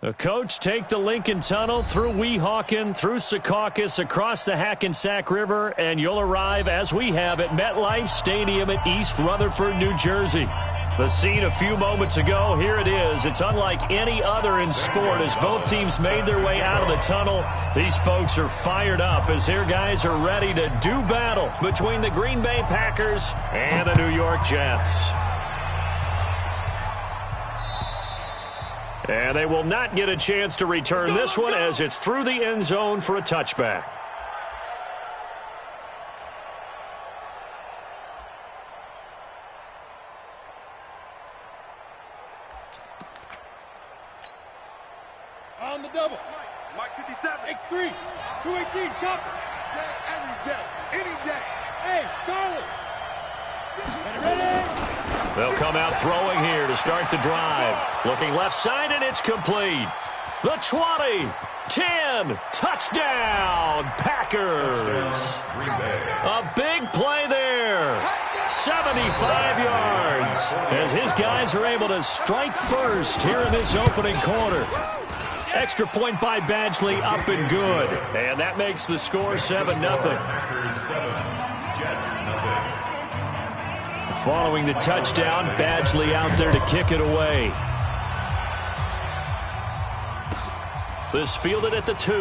The coach take the Lincoln Tunnel through Weehawken, through Secaucus, across the Hackensack River, and you'll arrive, as we have, at MetLife Stadium at East Rutherford, New Jersey. The scene a few moments ago, here it is. It's unlike any other in sport as both teams made their way out of the tunnel. These folks are fired up as their guys are ready to do battle between the Green Bay Packers and the New York Jets. And they will not get a chance to return this one as it's through the end zone for a touchback. On the double. Mike 57. X3. 218. Chopper. Day, every day. Any day. Hey, Charlie. Ready? They'll come out throwing here to start the drive. Looking left side, and it's complete. The 20, 10, touchdown, Packers. A big play there. 75 yards as his guys are able to strike first here in this opening quarter. Extra point by Badgley, up and good. And that makes the score 7-0. Following the touchdown, Badgley out there to kick it away. This fielded at the 2.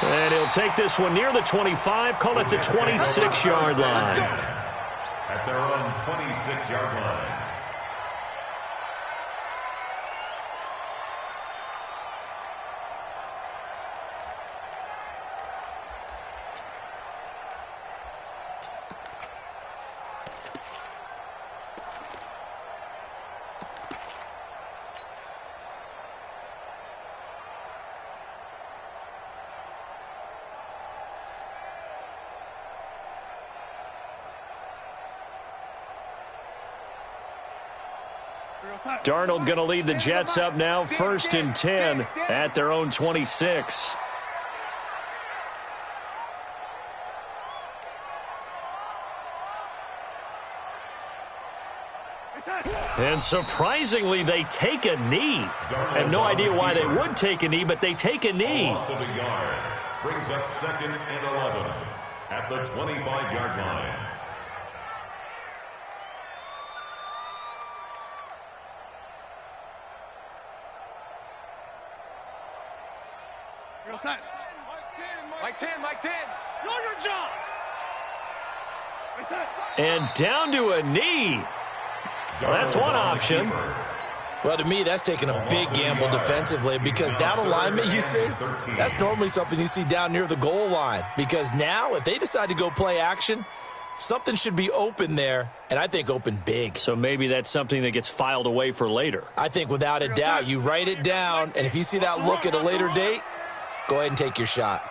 And he'll take this one near the 25, call it the 26-yard line. At their own 26-yard line. Darnold going to lead the Jets up now, 1st and 10 at their own 26. And surprisingly, they take a knee. I have no idea why they would take a knee, but they take a knee. Loss of a yard brings up 2nd and 11 at the 25-yard line. Mike 10, Mike 10. Do your job. And down to a knee. Well, that's one option. Well, to me, that's taking a big gamble defensively because that alignment you see, that's normally something you see down near the goal line. Because now, if they decide to go play action, something should be open there, and I think open big. So maybe that's something that gets filed away for later. I think without a doubt, you write it down, and if you see that look at a later date, go ahead and take your shot.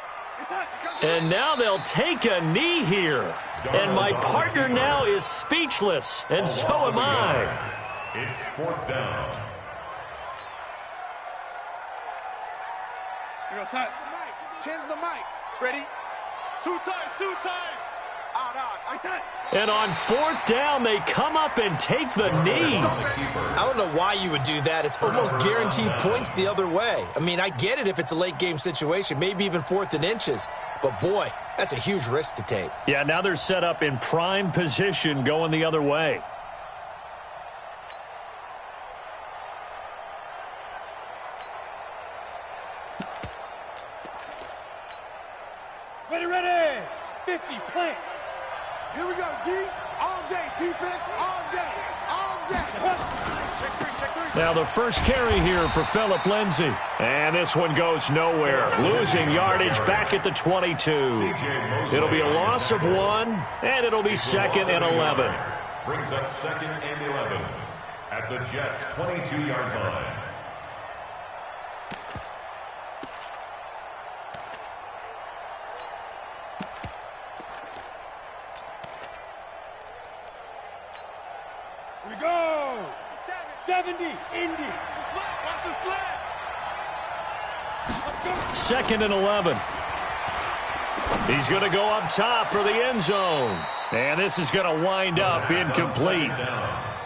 And now they'll take a knee here. And my partner now is speechless, and so am I. It's 4th down. Here goes Hut. 10's the mic. Ready? 2 times, 2 times. Out. And on 4th down, they come up and take the knee. I don't know why you would do that. It's almost guaranteed points the other way. I mean, I get it if it's a late game situation, maybe even 4th and inches. But, boy, that's a huge risk to take. Yeah, now they're set up in prime position going the other way. Ready. 50, plant. Here we go, D. All day. Defense, all day. Check 3. Now the first carry here for Phillip Lindsay. And this one goes nowhere. Losing yardage back at the 22. It'll be a loss of 1, and it'll be 2nd and 11. Brings up 2nd and 11 at the Jets' 22-yard line. Here we go. 70, Indy. Watch the sled. 2nd and 11. He's going to go up top for the end zone. And this is going to wind up incomplete.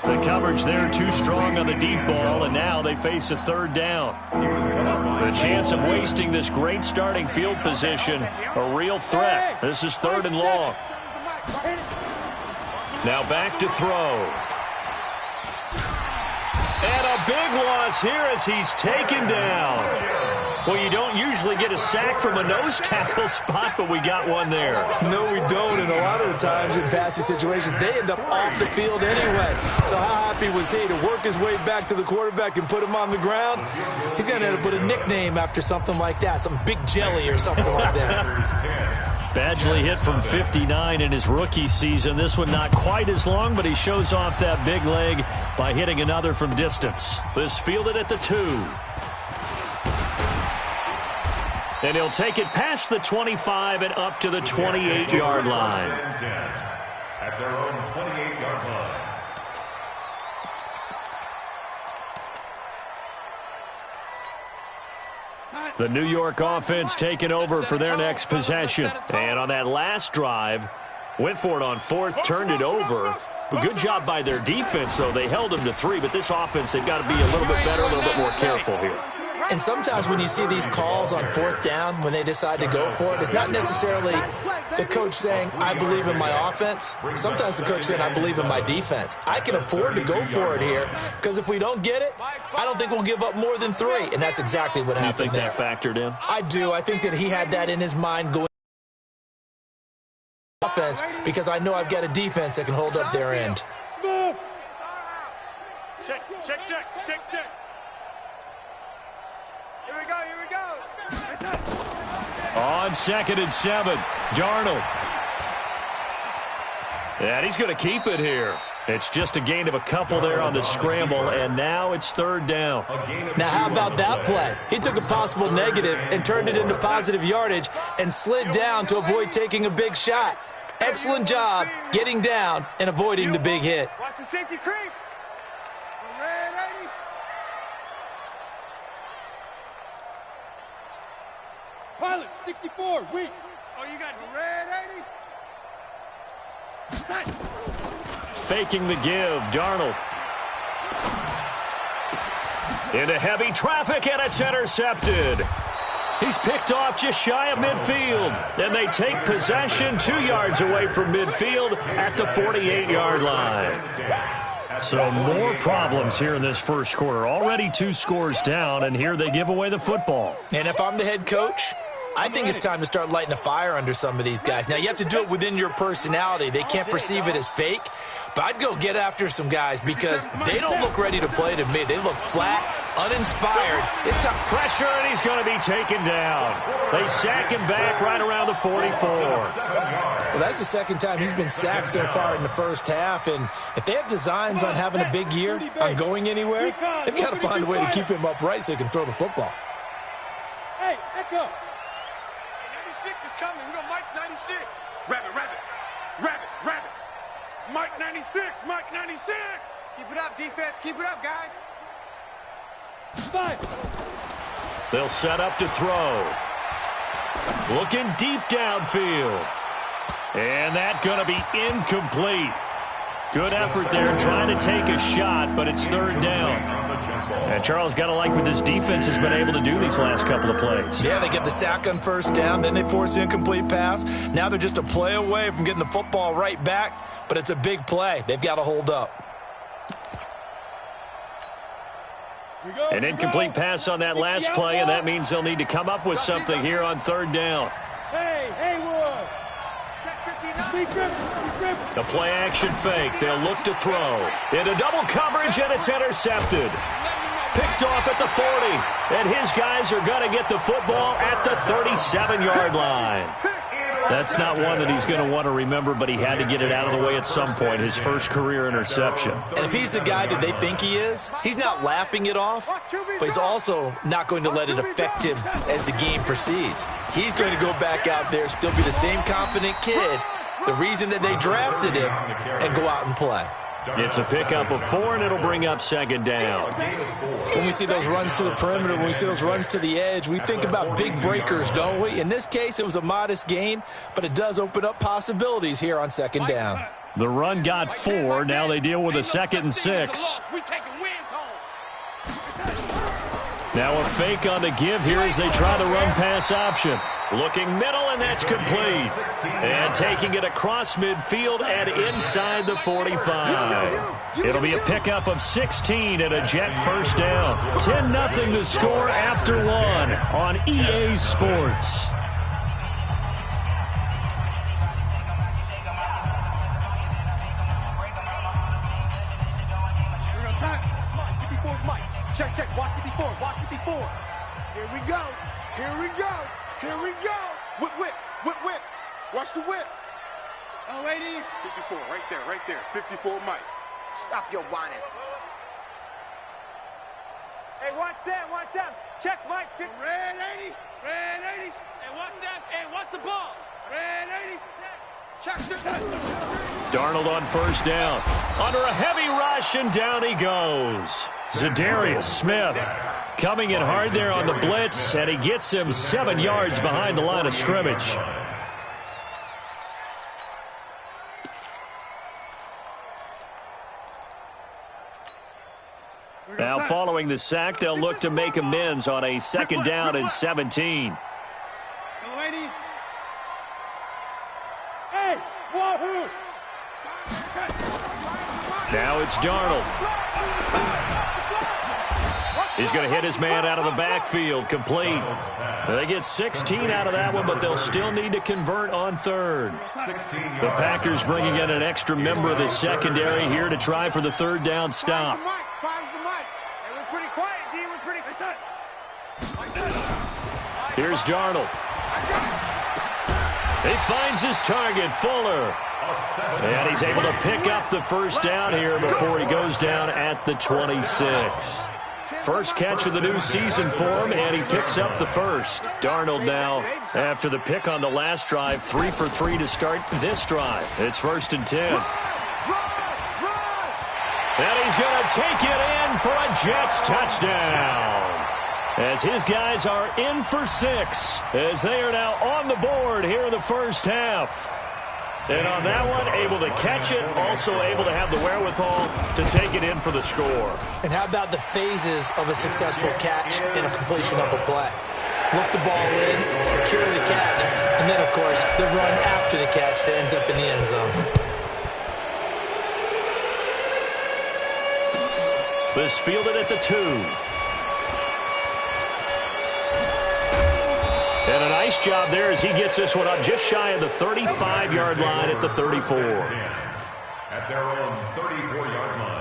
The coverage there too strong on the deep ball, and now they face a third down. The chance of wasting this great starting field position, a real threat. This is 3rd and long. Now back to throw. And a big loss here as he's taken down. Well, you don't usually get a sack from a nose tackle spot, but we got one there. No, we don't, and a lot of the times in passing situations, they end up off the field anyway. So how happy was he to work his way back to the quarterback and put him on the ground? He's going to have to put a nickname after something like that, some Big Jelly or something like that. Badgley hit from 59 in his rookie season. This one not quite as long, but he shows off that big leg by hitting another from distance. This fielded at the 2. And he'll take it past the 25 and up to the 28-yard line. At their own 28-yard line. The New York offense taking over for their next possession. And on that last drive, went for it on 4th, turned it over. But good job by their defense, though. They held them to 3, but this offense, they've got to be a little bit better, a little bit more careful here. And sometimes when you see these calls on 4th down, when they decide to go for it, it's not necessarily the coach saying, I believe in my offense. Sometimes the coach saying, I believe in my defense. I can afford to go for it here because if we don't get it, I don't think we'll give up more than 3. And that's exactly what happened there. You think that factored in? I do. I think that he had that in his mind going offense because I know I've got a defense that can hold up their end. Check. Here we go. On 2nd and 7, Darnold. And he's going to keep it here. It's just a gain of a couple there on the scramble, and now it's 3rd down. Now, how about that play? He took a possible negative and turned it into positive yardage and slid down to avoid taking a big shot. Excellent job getting down and avoiding the big hit. Watch the safety creep. Pilot, 64, weak. Oh, you got red 80. Faking the give, Darnold. Into heavy traffic, and it's intercepted. He's picked off just shy of midfield, and they take possession 2 yards away from midfield at the 48-yard line. So more problems here in this first quarter. Already 2 scores down, and here they give away the football. And if I'm the head coach, I think it's time to start lighting a fire under some of these guys. Now, you have to do it within your personality. They can't perceive it as fake. But I'd go get after some guys because they don't look ready to play to me. They look flat, uninspired. It's tough. Pressure, and he's going to be taken down. They sack him back right around the 44. Well, that's the second time he's been sacked so far in the first half. And if they have designs on having a big year, on going anywhere, they've got to find a way to keep him upright so he can throw the football. Hey, Echo. 96 is coming. We got Mike 96. Rabbit. Mike 96. Keep it up, defense. Keep it up, guys. 5. They'll set up to throw. Looking deep downfield. And that's going to be incomplete. Good effort there trying to take a shot, but it's 3rd down. And Charles got to like what this defense has been able to do these last couple of plays. Yeah, they get the sack on 1st down, then they force the incomplete pass. Now they're just a play away from getting the football right back, but it's a big play. They've got to hold up. An incomplete pass on that last play, and that means they'll need to come up with something here on 3rd down. Hey, Haywood. The play action fake. They'll look to throw. Into double coverage, and it's intercepted. Picked off at the 40. And his guys are going to get the football at the 37-yard line. That's not one that he's going to want to remember, but he had to get it out of the way at some point, his first career interception. And if he's the guy that they think he is, he's not laughing it off, but he's also not going to let it affect him as the game proceeds. He's going to go back out there, still be the same confident kid, the reason that they drafted him, and go out and play. It's a pickup of 4, and it'll bring up 2nd down. When we see those runs to the perimeter, when we see those runs to the edge, we think about big breakers, don't we? In this case, it was a modest gain, but it does open up possibilities here on 2nd down. The run got 4. Now they deal with a 2nd and 6. We taking wins home. Now a fake on the give here as they try the run pass option. Looking middle, and that's complete. And taking it across midfield and inside the 45. It'll be a pickup of 16 and a Jet first down. 10-0 to score after 1 on EA Sports. Check, check. Watch 54. Watch 54. Here we go. Here we go. Here we go. Whip, whip, whip, whip. Watch the whip. Oh, lady. 54, right there. 54, Mike. Stop your whining. Hey, watch Sam. Check, Mike. Red 80. Hey, watch that. Hey, watch the ball. Red 80. Check the Darnold on first down. Under a heavy rush, and down he goes. Zadarius Smith coming in hard there on the blitz, and he gets him 7 yards behind the line of scrimmage. Now following the sack, they'll look to make amends on a 2nd down and 17. lady. Hey, wahoo! Now it's Darnold. He's going to hit his man out of the backfield, complete. They get 16 out of that one, but they'll still need to convert on 3rd. The Packers bringing in an extra member of the secondary here to try for the 3rd down stop. We're pretty quiet, D. We're pretty quiet. Here's Darnold. He finds his target, Fuller. And he's able to pick up the first down here before he goes down at the 26. First catch of the new season for him, and he picks up the first. Darnold now, after the pick on the last drive, 3 for 3 to start this drive. It's 1st and 10. And he's going to take it in for a Jets touchdown. As his guys are in for 6, as they are now on the board here in the first half. And on that one, able to catch it, also able to have the wherewithal to take it in for the score. And how about the phases of a successful catch and a completion of a play? Look the ball in, secure the catch, and then, of course, the run after the catch that ends up in the end zone. This fielded at the 2. And a nice job there as he gets this one up just shy of the 35-yard line at the 34. At their own 34-yard line.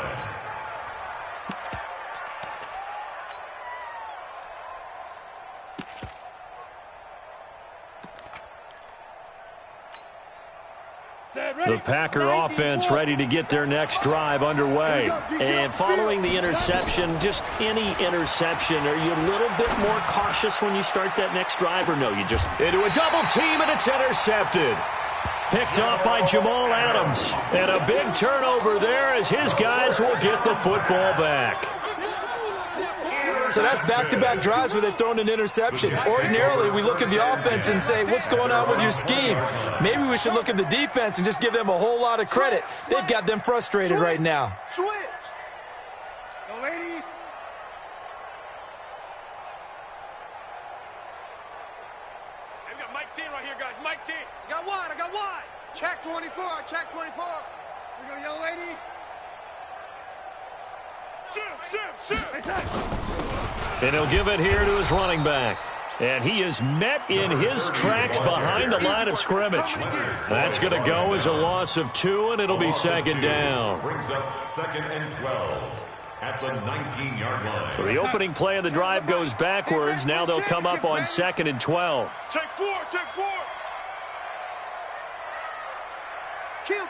The Packer offense ready to get their next drive underway. And following the interception, just any interception, are you a little bit more cautious when you start that next drive, or no, you just into a double team and it's intercepted? Picked off by Jamal Adams. And a big turnover there as his guys will get the football back. So that's back-to-back drives where they've thrown an interception. Ordinarily, we look at the offense and say, what's going on with your scheme? Maybe we should look at the defense and just give them a whole lot of credit. They've got them frustrated right now. Switch. Go, lady. Hey, we got Mike 10 right here, guys. Mike 10. I got wide. Check 24. Check 24. We go, young lady. Shoot. And he'll give it here to his running back. And he is met in his tracks behind the line of scrimmage. That's going to go as a loss of 2, and it'll be 2nd down. Brings up 2nd and 12 at the 19-yard line. So the opening play of the drive goes backwards. Now they'll come up on 2nd and 12. Take 4. Kill.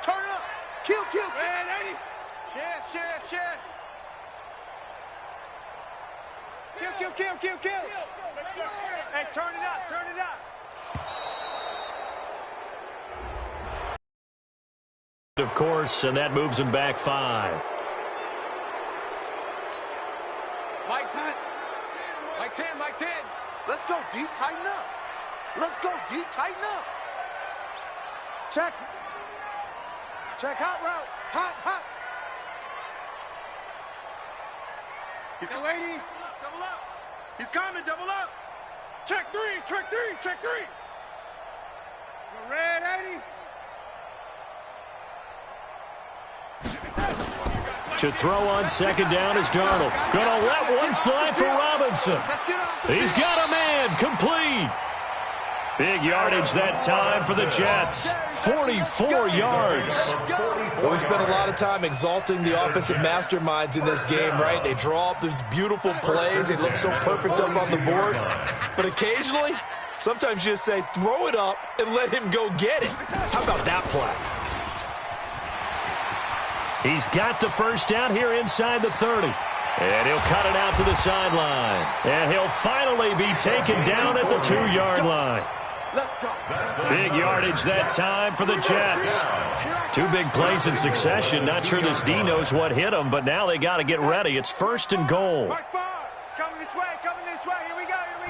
Turn up. Kill. Man, 80. Chance. Kill. Hey, turn it up. Of course, and that moves him back 5. Mike 10. Let's go, D. Tighten up. Check. Check hot route. Hot, hot. He's go 80. Double up. He's coming, double up. Check three, check three, check three. Go red 80. To throw on second down is Darnold. Gonna let one fly for Robinson. He's got a man, complete. Big yardage that time for the Jets. 44 yards. Well, we spent a lot of time exalting the offensive masterminds in this game, right? They draw up these beautiful plays. They look so perfect up on the board. But occasionally, sometimes you just say, throw it up and let him go get it. How about that play? He's got the first down here inside the 30. And he'll cut it out to the sideline. And he'll finally be taken down at the 2-yard line. Big yardage that time for the Jets. 2 big plays in succession. Not sure this D knows what hit him, but now they got to get ready. It's 1st and goal. It's coming this way, coming this way. Here we go, here we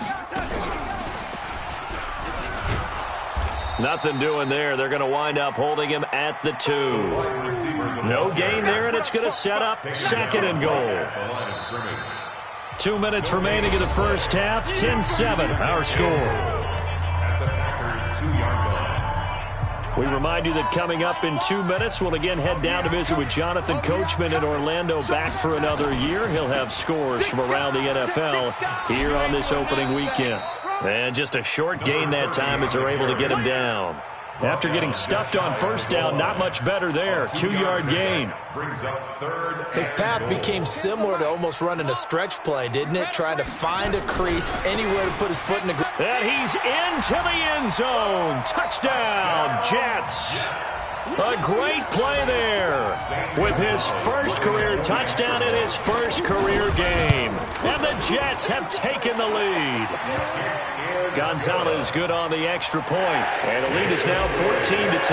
go. Nothing doing there. They're going to wind up holding him at the 2. No gain there, and it's going to set up 2nd and goal. 2 minutes remaining in the first half. 10-7, our score. We remind you that coming up in 2 minutes, we'll again head down to visit with Jonathan Coachman in Orlando, back for another year. He'll have scores from around the NFL here on this opening weekend. And just a short gain that time as they're able to get him down. After getting stuffed on first down, not much better there. 2-yard gain. His path became similar to almost running a stretch play, didn't it? Trying to find a crease, anywhere to put his foot in the ground. And he's into the end zone. Touchdown, Jets. A great play there with his first career touchdown in his first career game. And the Jets have taken the lead. Gonzalez good on the extra point. And the lead is now 14-10.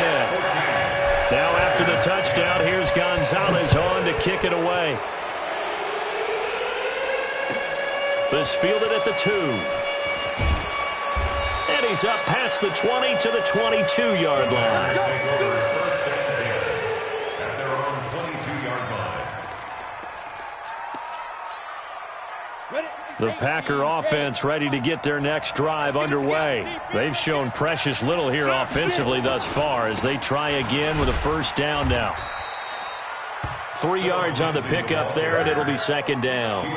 Now after the touchdown, here's Gonzalez on to kick it away. This fielded at the 2. And he's up past the 20 to the 22-yard line. The Packer offense ready to get their next drive underway. They've shown precious little here offensively thus far as they try again with a first down now. 3 yards on the pickup there, and it'll be 2nd down.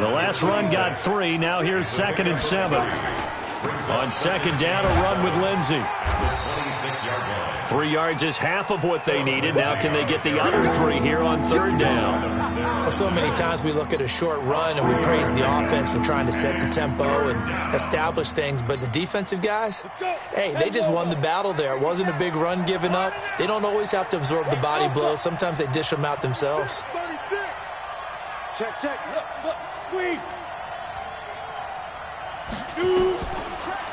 The last run got 3. Now here's 2nd and 7. On 2nd down, a run with Lindsey. 3 yards is half of what they needed. Now can they get the other 3 here on 3rd down? Well, so many times we look at a short run and we praise the offense for trying to set the tempo and establish things, but the defensive guys, hey, they just won the battle there. It wasn't a big run given up. They don't always have to absorb the body blows. Sometimes they dish them out themselves. 36. Check, check. Look, squeeze.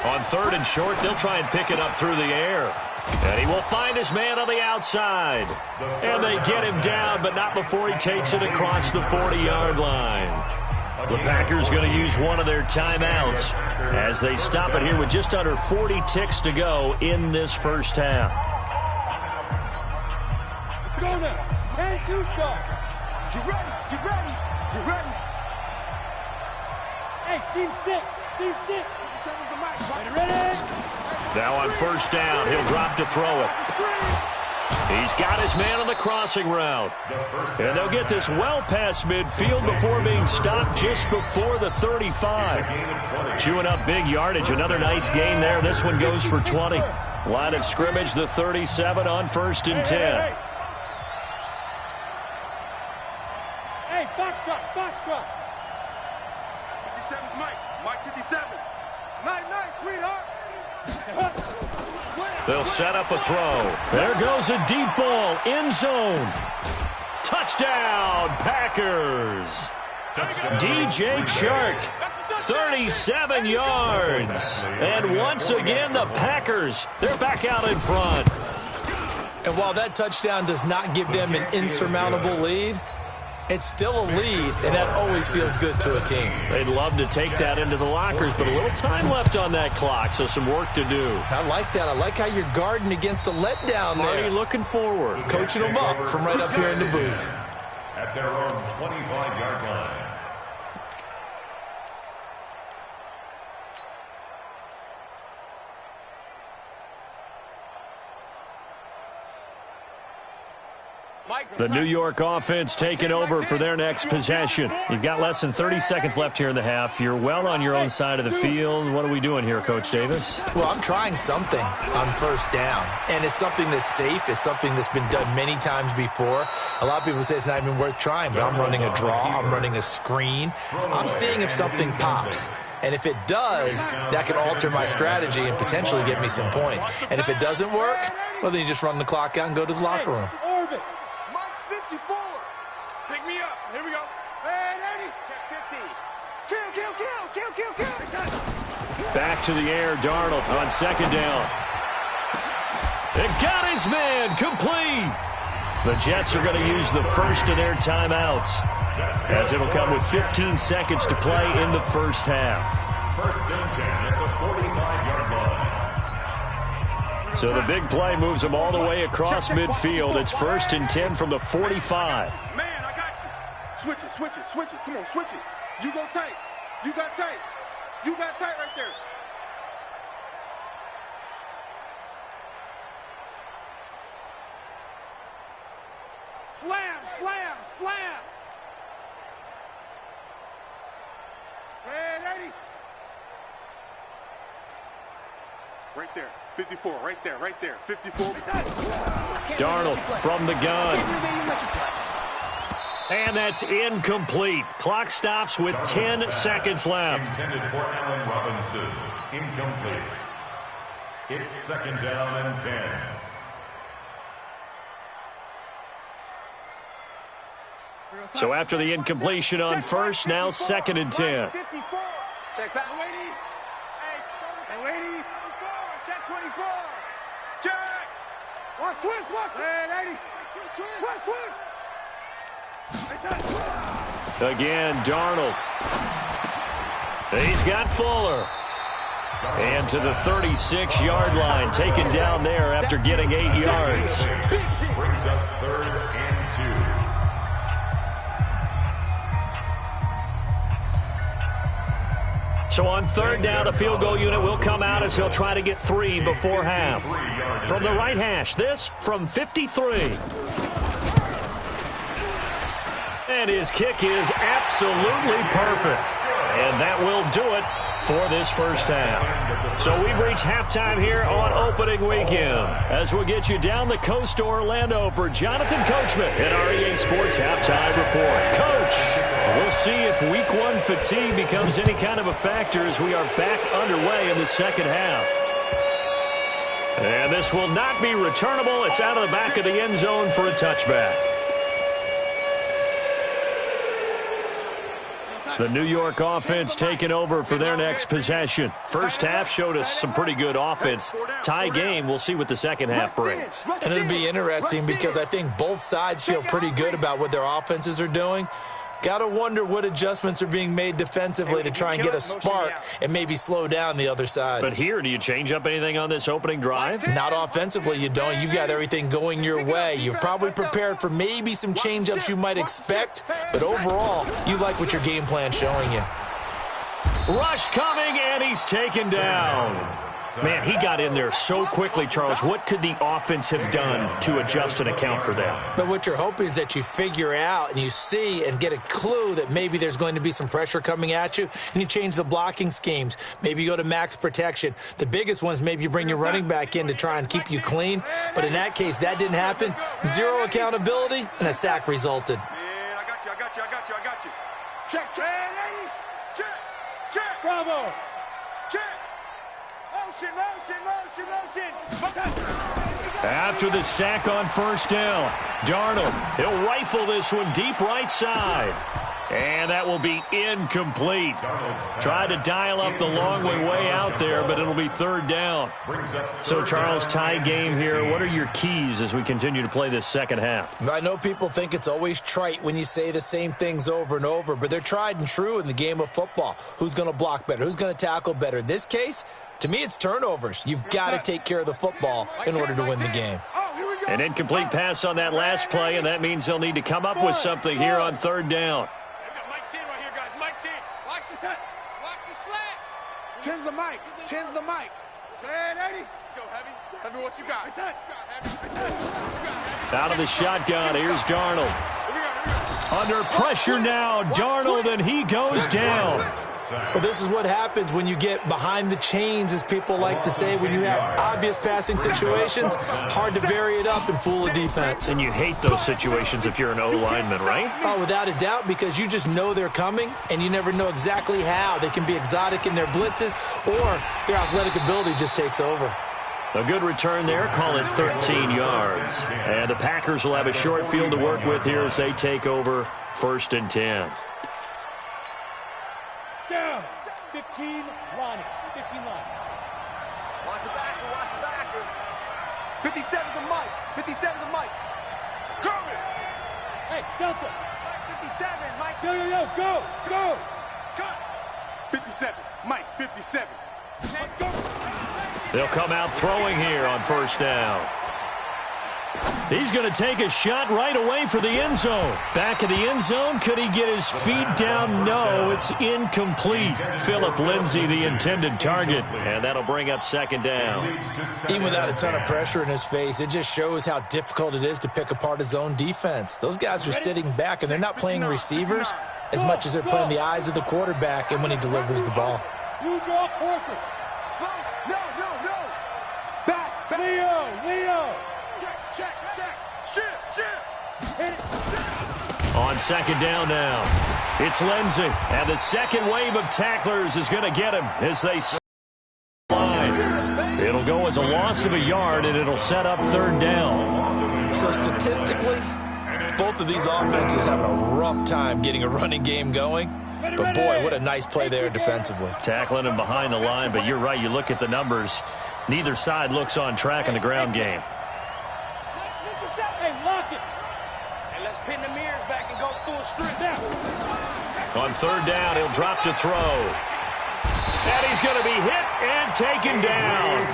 On 3rd and short, they'll try and pick it up through the air. And he will find his man on the outside. And they get him down, but not before he takes it across the 40-yard line. The Packers going to use one of their timeouts as they stop it here with just under 40 ticks to go in this first half. Let's go now. 10-2 start. Get ready, get ready, get ready. Hey, team 6, team 6. Ready? Now on first down, he'll drop to throw it. He's got his man on the crossing route. And they'll get this well past midfield before being stopped just before the 35. Chewing up big yardage. Another nice gain there. This one goes for 20. Line of scrimmage, the 37 on 1st and 10. Hey, foxtrot, foxtrot. 57's Mike 57. Night, sweetheart. They'll set up a throw. There goes a deep ball. End zone. Touchdown, Packers. DJ Chark, 37 yards. And once again, the Packers, they're back out in front. And while that touchdown does not give them an insurmountable lead, It's still a lead, and that always feels good to a team. They'd love to take that into the lockers, but a little time left on that clock, so some work to do. I like that. I like how you're guarding against a letdown there. Already looking forward. Coaching them up from right up here in the booth. At their own 25-yard line. The New York offense taking over for their next possession. You've got less than 30 seconds left here in the half. You're well on your own side of the field. What are we doing here, Coach Davis? Well, I'm trying something on first down, and it's something that's safe. It's something that's been done many times before. A lot of people say it's not even worth trying, but I'm running a draw. I'm running a screen. I'm seeing if something pops. And if it does, that can alter my strategy and potentially get me some points. And if it doesn't work, well, then you just run the clock out and go to the locker room. Orbit. Mike 54. Pick me up. Here we go. Hey, 80. Check 50. Kill. Back to the air, Darnold on second down. It got his man complete. The Jets are going to use the first of their timeouts, as it'll come with 15 seconds to play in the first half. First and 10 at the 45-yard line. So the big play moves them all the way across midfield. It's first and 10 from the 45. Man, I got you. Switch it. Come on, switch it. You go tight. You got tight. You got tight right there. Slam. Ready. Right there. 54, right there. 54. Darnold from the gun. And that's incomplete. Clock stops with 10 seconds left. Intended for Allen Robinson. Incomplete. It's second down and 10. So after the incompletion on first, now second and 10. 54. Check back. Hey, lady. Check 24. Check. Watch twist. Hey, 80. Twist. Again, Darnold. He's got Fuller. And to the 36-yard line, taken down there after getting 8 yards. Brings up third and 2. So on third down, the field goal unit will come out as he'll try to get 3 before half. From the right hash, this from 53. And his kick is absolutely perfect. And that will do it for this first half. So we've reached halftime here on opening weekend, as we'll get you down the coast to Orlando for Jonathan Coachman at our EA Sports Halftime Report. Coach, we'll see if Week 1 fatigue becomes any kind of a factor as we are back underway in the second half. And this will not be returnable. It's out of the back of the end zone for a touchback. The New York offense taking over for their next possession. First half showed us some pretty good offense. Tie game, we'll see what the second half brings. And it'll be interesting because I think both sides feel pretty good about what their offenses are doing. Got to wonder what adjustments are being made defensively to try and get a spark and maybe slow down the other side. But here, do you change up anything on this opening drive? Not offensively, you don't. You've got everything going your way. You've probably prepared for maybe some change-ups you might expect, but overall, you like what your game plan's showing you. Rush coming, and he's taken down. Man, he got in there so quickly, Charles. What could the offense have done to adjust and account for that? But what you're hoping is that you figure out and you see and get a clue that maybe there's going to be some pressure coming at you, and you change the blocking schemes. Maybe you go to max protection. The biggest one is maybe you bring your running back in to try and keep you clean. But in that case, that didn't happen. Zero accountability, and a sack resulted. Man, I got you. Check. Bravo. Check. Motion. After the sack on first down, Darnold, he'll rifle this one deep right side. And that that will be incomplete. Tried to dial up the long way out there, but it'll be third down. So, Charles, tie game here. What are your keys as we continue to play this second half? I know people think it's always trite when you say the same things over and over, but they're tried and true in the game of football. Who's going to block better? Who's going to tackle better? In this case, to me, it's turnovers. You've got to take care of the football in order to win the game. An incomplete pass on that last play, and that means they'll need to come up with something here on third down. Mike 10 right here, guys. Mike 10. Watch the slant. Watch the slant. 10's the mic. 10's the mic. Slant, Eddie. Let's go, Heavy. Heavy, what you got? Out of the shotgun, here's Darnold. Under pressure now, Darnold, and he goes down. Well, this is what happens when you get behind the chains, as people like to say. When you have obvious passing situations, hard to vary it up and fool a defense. And you hate those situations if you're an O-lineman, right? Oh, without a doubt, because you just know they're coming, and you never know exactly how. They can be exotic in their blitzes, or their athletic ability just takes over. A good return there, call it 13 yards. And the Packers will have a short field to work with here as they take over 1st and 10. Down. 15 line. 15 line. Watch the backer. Watch the backer. 57 the mic. 57 the mic. Coming. Hey, Delta. 57, Mike. Yo, go. Go. Cut. 57, Mike. 57. They'll come out throwing here on 1st down. He's going to take a shot right away for the end zone. Back of the end zone. Could he get his feet down? No, it's incomplete. Phillip Lindsay, the intended target. And that'll bring up 2nd down. Even without a ton of pressure in his face, it just shows how difficult it is to pick apart his own defense. Those guys are sitting back, and they're not playing receivers as much as they're playing the eyes of the quarterback and when he delivers the ball. You draw quarter. No. Back. Leo. Check. Shit. Hit it. On 2nd down now, it's Lindsay. And the second wave of tacklers is going to get him as they slide. It'll go as a loss of a yard, and it'll set up 3rd down. So statistically, both of these offenses have a rough time getting a running game going. But, boy, what a nice play there defensively. Tackling him behind the line, but you're right. You look at the numbers. Neither side looks on track in the ground game. Hey, lock it. And let's pin the mirrors back and go full strip now. On 3rd down, he'll drop to throw. And he's going to be hit and taken down.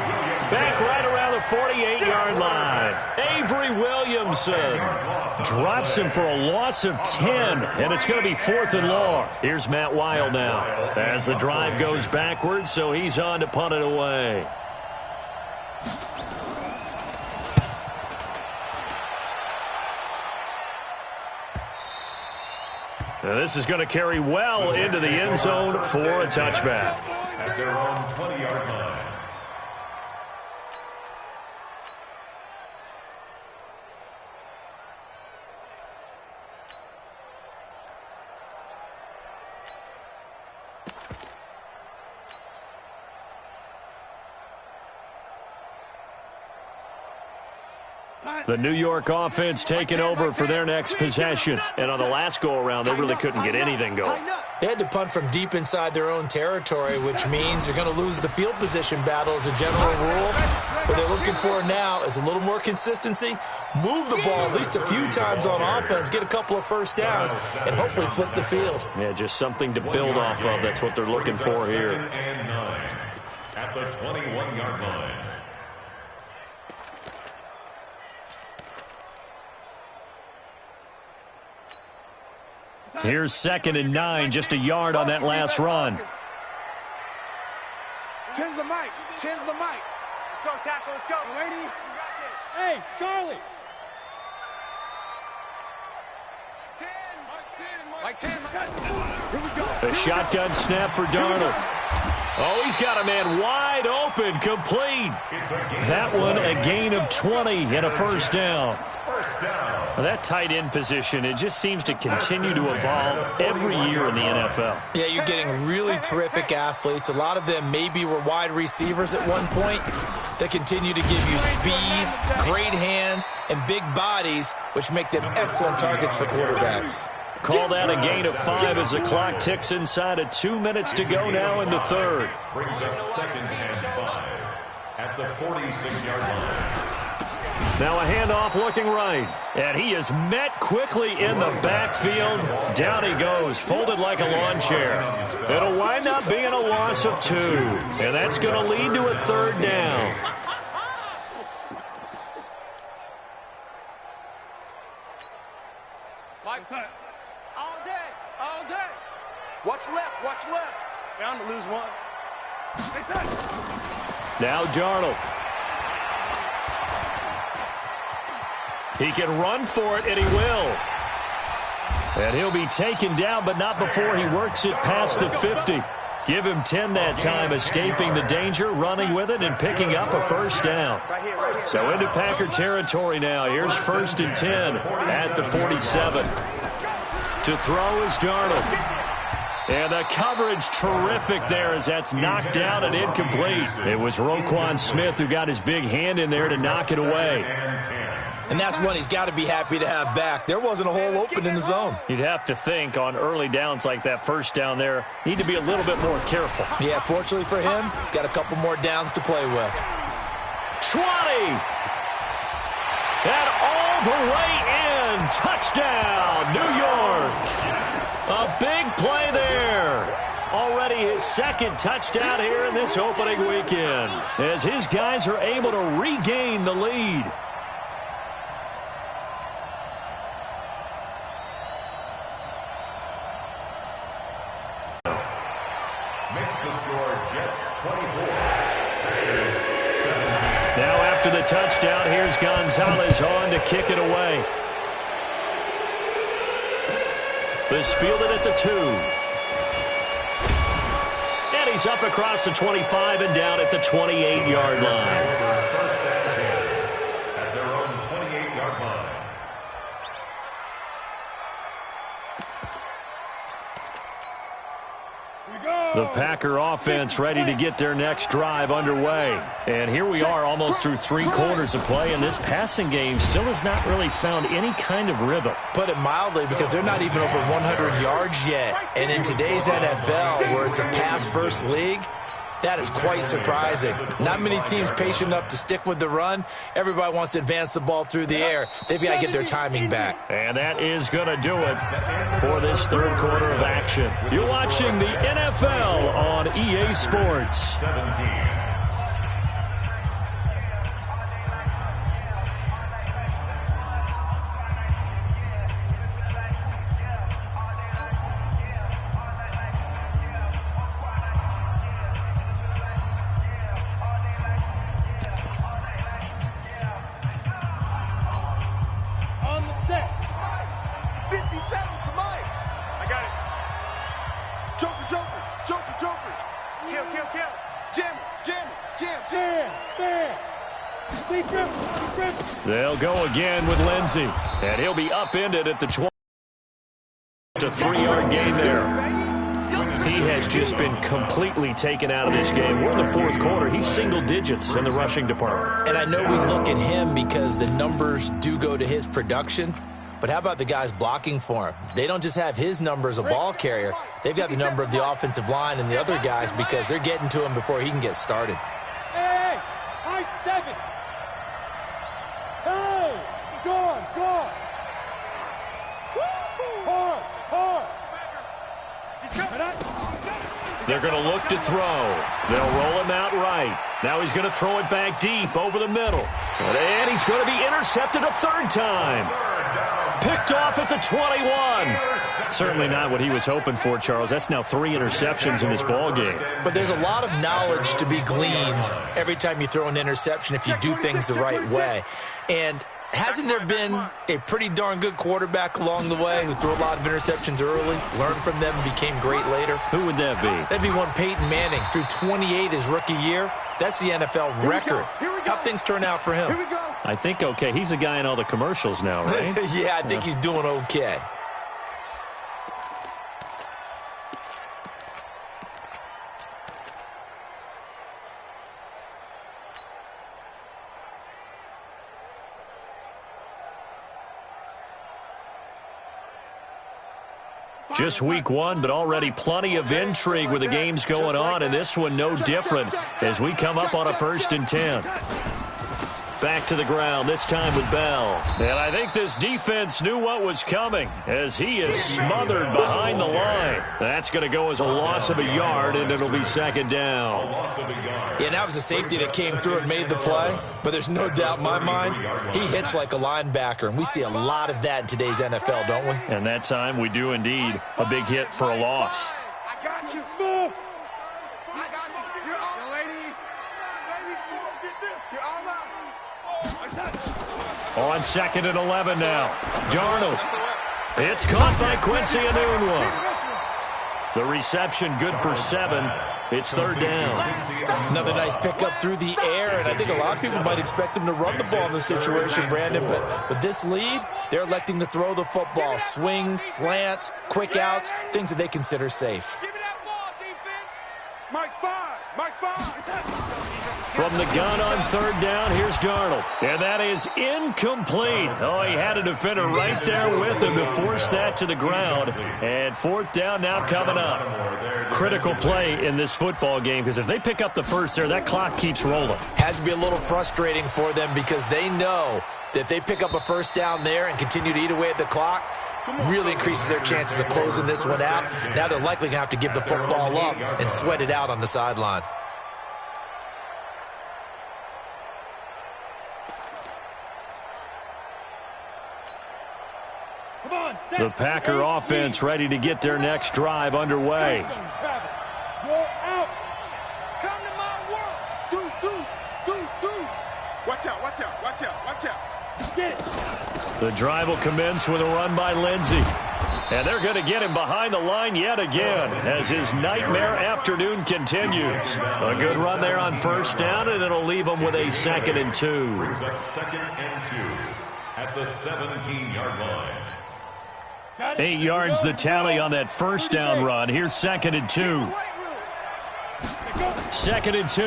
Back right around the 48-yard line. Avery Williamson drops him for a loss of 10, and it's going to be 4th and long. Here's Matt Wild now as the drive goes backwards, so he's on to punt it away. Now this is going to carry well into the end zone for a touchback. At their own 20-yard line. The New York offense taking over for their next possession. And on the last go-around, they really couldn't get anything going. They had to punt from deep inside their own territory, which means they're going to lose the field position battle as a general rule. What they're looking for now is a little more consistency, move the ball at least a few times on offense, get a couple of first downs, and hopefully flip the field. Yeah, just something to build off of. That's what they're looking for here. 2nd and 9 at the 21-yard line. Here's 2nd and 9, just a yard on that last run. 10's the mic. 10's the mic. Let's go, tackle. Let's go. Lady. Hey, Charlie. Mike 10. Here we go. A shotgun snap for Darnold. Oh, he's got a man wide open, complete. That one a gain of 20 and a first down. Well, that tight end position, it just seems to continue to evolve every year in the NFL. Yeah, you're getting really terrific athletes. A lot of them maybe were wide receivers at one point. They continue to give you speed, great hands, and big bodies, which make them excellent targets for quarterbacks. Call that a gain of 5 as the clock ticks inside of 2 minutes to go now in the third. Brings up 2nd and 5 at the 46-yard line. Now a handoff looking right. And he is met quickly in the backfield. Down he goes, folded like a lawn chair. It'll wind up being a loss of 2. And that's going to lead to a third down. All day, all day. Watch left, watch left. Bound to lose one. Now Darnold. He can run for it, and he will. And he'll be taken down, but not before he works it past the 50. Give him 10 that time, escaping the danger, running with it, and picking up a first down. So into Packer territory now. Here's 1st and 10 at the 47. To throw is Darnold. And the coverage terrific there as that's knocked down and incomplete. It was Roquan Smith who got his big hand in there to knock it away. And that's one he's got to be happy to have back. There wasn't a hole open in the zone. You'd have to think on early downs like that first down there, need to be a little bit more careful. Yeah, fortunately for him, got a couple more downs to play with. 20! And all the way in. Touchdown, New York. A big play there. Already his 2nd touchdown here in this opening weekend, as his guys are able to regain the lead. Makes the score Jets 24. Packers 17. Now after the touchdown, here's Gonzalez on to kick it away. This fielded at the 2. And he's up across the 25 and down at the 28-yard line. First and 10 at their own 28-yard line. The Packer offense ready to get their next drive underway. And here we are almost through 3 quarters of play, and this passing game still has not really found any kind of rhythm. Put it mildly, because they're not even over 100 yards yet. And in today's NFL, where it's a pass-first league, that is quite surprising. Not many teams patient enough to stick with the run. Everybody wants to advance the ball through the air. They've got to get their timing back. And that is going to do it for this third quarter of action. You're watching the NFL on EA Sports. 17. They'll go again with Lindsey, and he'll be upended at the 20. A 3-yard gain there. He has just been completely taken out of this game. We're in the 4th quarter. He's single digits in the rushing department. And I know we look at him because the numbers do go to his production, but how about the guys blocking for him? They don't just have his number as a ball carrier. They've got the number of the offensive line and the other guys because they're getting to him before he can get started. Hey, high 7. Hey, gone. Hard. They're going to look to throw. They'll roll him out right. Now he's going to throw it back deep over the middle. And he's going to be intercepted a 3rd time. Picked off at the 21. Certainly not what he was hoping for, Charles. That's now 3 interceptions in this ball game. But there's a lot of knowledge to be gleaned every time you throw an interception if you do things the right way. And hasn't there been a pretty darn good quarterback along the way who threw a lot of interceptions early, learned from them, and became great later? Who would that be? That'd be one Peyton Manning. Threw 28 his rookie year. That's the NFL record. How things turn out for him? I think okay. He's a guy in all the commercials now, right? Yeah, I think he's doing okay. Just week one, but already plenty of intrigue with the games going on, and this one no different as we come up on a 1st and 10. Back to the ground, this time with Bell. And I think this defense knew what was coming as he is smothered behind the line. That's going to go as a loss of a yard, and it'll be 2nd down. Yeah, that was a safety that came through and made the play, but there's no doubt in my mind he hits like a linebacker, and we see a lot of that in today's NFL, don't we? And that time we do indeed a big hit for a loss. I got you, Smooth. I got you. You're all lady. Get this. You're all out. On 2nd and 11 now. Darnold. It's caught by Quincy Enunwa. The reception good for 7. It's 3rd down. Another nice pickup through the air, and I think a lot of people might expect them to run the ball in this situation, Brandon, but with this lead, they're electing to throw the football. Swings, slants, quick outs, things that they consider safe. Give me that ball, defense. Mike 5. Mike 5. From the gun on 3rd down, here's Darnold. And that is incomplete. Oh, he had a defender right there with him to force that to the ground. And 4th down now coming up. Critical play in this football game because if they pick up the first there, that clock keeps rolling. Has to be a little frustrating for them because they know that if they pick up a 1st down there and continue to eat away at the clock, really increases their chances of closing this one out. Now they're likely going to have to give the football up and sweat it out on the sideline. The Packer offense ready to get their next drive underway. You're out. Come to my world. Deuce. Watch out, watch out, watch out, watch out. Get it. The drive will commence with a run by Lindsey. And they're going to get him behind the line yet again as his nightmare afternoon continues. A good run there on 1st down, and it'll leave him with a 2nd and 2. Brings up 2nd and 2 at the 17-yard line. 8 yards the tally on that 1st down run. Here's 2nd and 2. 2nd and 2.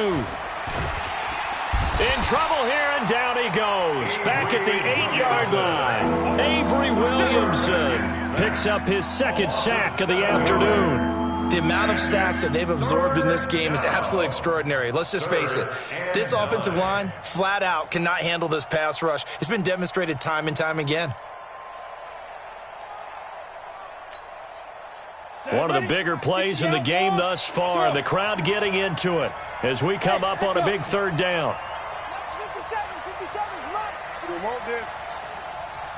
In trouble here, and down he goes. Back at the 8-yard line. Avery Williamson picks up his 2nd sack of the afternoon. The amount of sacks that they've absorbed in this game is absolutely extraordinary. Let's just face it. This offensive line, flat out, cannot handle this pass rush. It's been demonstrated time and time again. One of the bigger plays in the game thus far. The crowd getting into it as we come up on a big 3rd down. 57's Mike. We want this.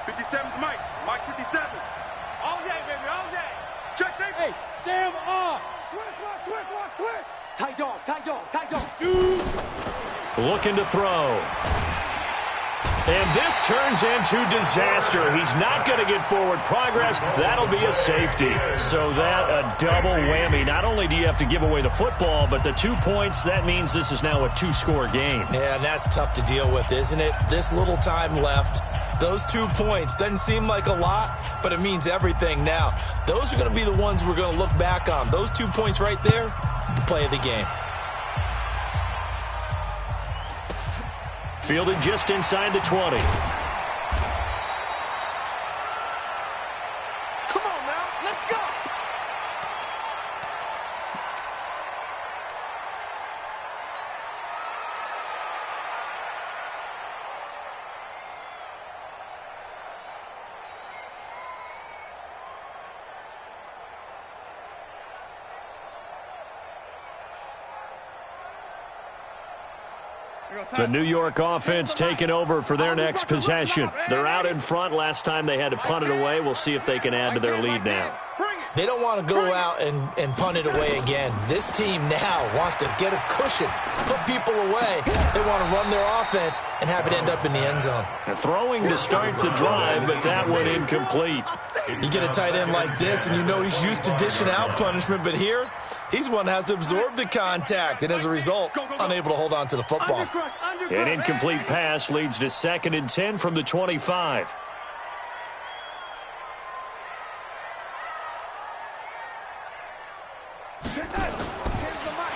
57's Mike. Mike 57. All day, baby, all day. Check safety. Hey, Sam off. Switch. Tight dog. Shoot. Looking to throw. And this turns into disaster. He's not going to get forward progress. That'll be a safety. So that a double whammy. Not only do you have to give away the football, but the 2 points, that means this is now a 2-score game. Yeah, and that's tough to deal with, isn't it? This little time left. Those 2 points doesn't seem like a lot, but it means everything now. Those are going to be the ones we're going to look back on. Those 2 points right there, the play of the game. Fielded just inside the 20. Come on now, let's go. The New York offense taking over for their next possession. They're out in front. Last time they had to punt it away. We'll see if they can add to their lead now. They don't want to go out and punt it away again. This team now wants to get a cushion, put people away. They want to run their offense and have it end up in the end zone. Throwing to start the drive, but that one incomplete. You get a tight end like this, and you know he's used to dishing out punishment, but here, he's one that has to absorb the contact, and as a result, unable to hold on to the football. An incomplete pass leads to 2nd and 10 from the 25.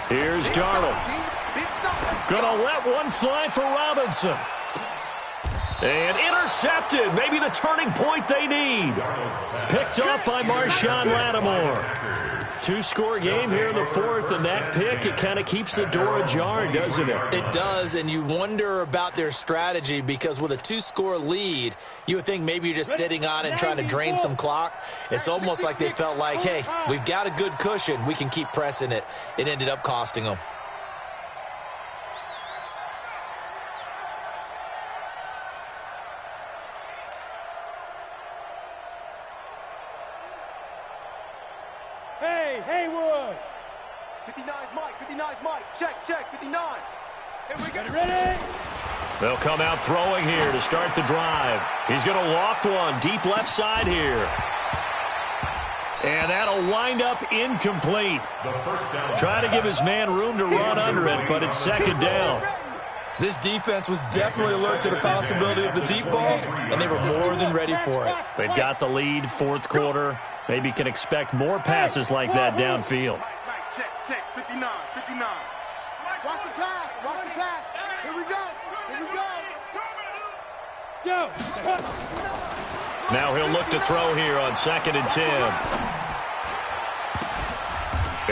Here's Darnold. Gonna let one fly for Robinson. And intercepted. Maybe the turning point they need. Picked up by Marshawn Lattimore. Two-score game here in the fourth, and that pick, it kind of keeps the door ajar, doesn't it? It does, and you wonder about their strategy because with a two-score lead, you would think maybe you're just sitting on and trying to drain some clock. It's almost like they felt like, hey, we've got a good cushion. We can keep pressing it. It ended up costing them. Hey, Haywood! 59's Mike, 59's Mike. Check, 59. Here we go. Ready? They'll come out throwing here to start the drive. He's going to loft one deep left side here. And that'll wind up incomplete. Try to give his man room to run under it, but it's second down. This defense was definitely alert to the possibility of the deep ball, and they were more than ready for it. They've got the lead, fourth quarter. Maybe can expect more passes like that downfield. Mike, check, 59. Watch the pass. Here we go. Go! Now he'll look to throw here on 2nd and 10.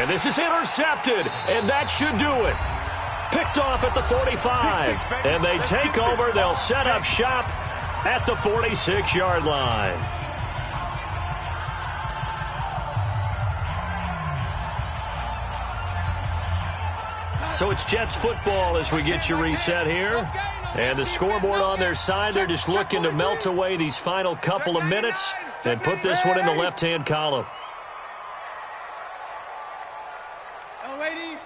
And this is intercepted, and that should do it. Picked off at the 45, and they take over. They'll set up shop at the 46-yard line. So it's Jets football as we get you reset here. And the scoreboard on their side, they're just looking to melt away these final couple of minutes and put this one in the left-hand column. Hello, ladies.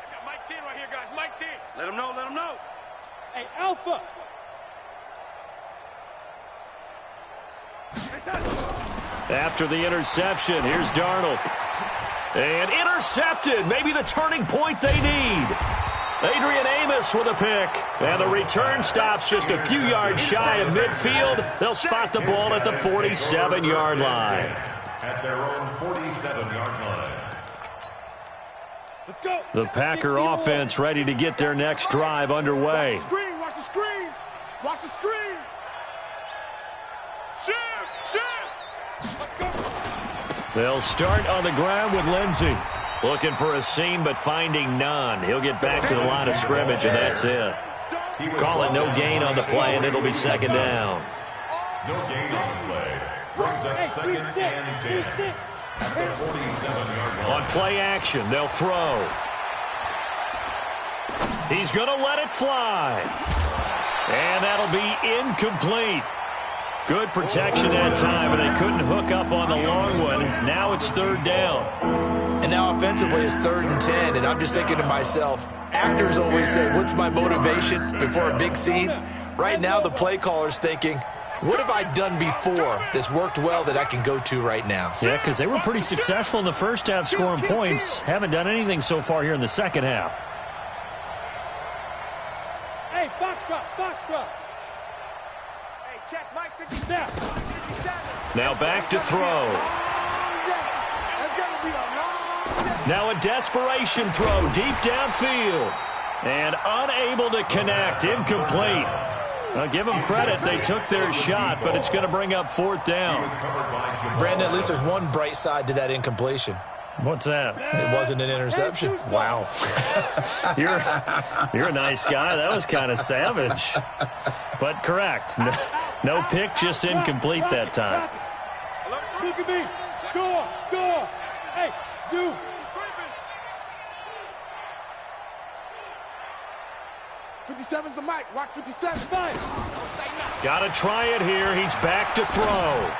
I got Mike 10 right here, guys. Mike 10. Let him know. Hey, Alpha! After the interception, here's Darnold. And intercepted. Maybe the turning point they need. Adrian Amos with a pick. And the return stops just a few yards shy of midfield. They'll spot the ball at the 47-yard line. At their own 47-yard line. Let's go! The Packer offense ready to get their next drive underway. Watch the screen. Shoot. They'll start on the ground with Lindsey. Looking for a seam, but finding none. He'll get back to the line of scrimmage, and that's it. Call it no gain on the play, and it'll be second down. No gain on the play. Brings up 2nd and 10. At the 47-yard line. On play action, they'll throw. He's going to let it fly. And that'll be incomplete. Good protection that time, and they couldn't hook up on the long one. Now it's third down. And now offensively it's 3rd and 10, and I'm just thinking to myself, actors always say, what's my motivation before a big scene? Right now the play caller's thinking, what have I done before that's worked well that I can go to right now? Yeah, because they were pretty successful in the first half scoring points. Haven't done anything so far here in the second half. Hey, box drop. Hey, check, Mike 57. Now back to throw. Now a desperation throw deep downfield. And unable to connect. Incomplete. I'll give them credit. They took their shot, but it's going to bring up fourth down. Brandon, at least there's one bright side to that incompletion. What's that? It wasn't an interception. Wow. You're a nice guy. That was kind of savage. But correct. No pick, just incomplete that time. Look at me. Go. Hey, Zoo. '57's the mic. Watch 57. Got to try it here. He's back to throw.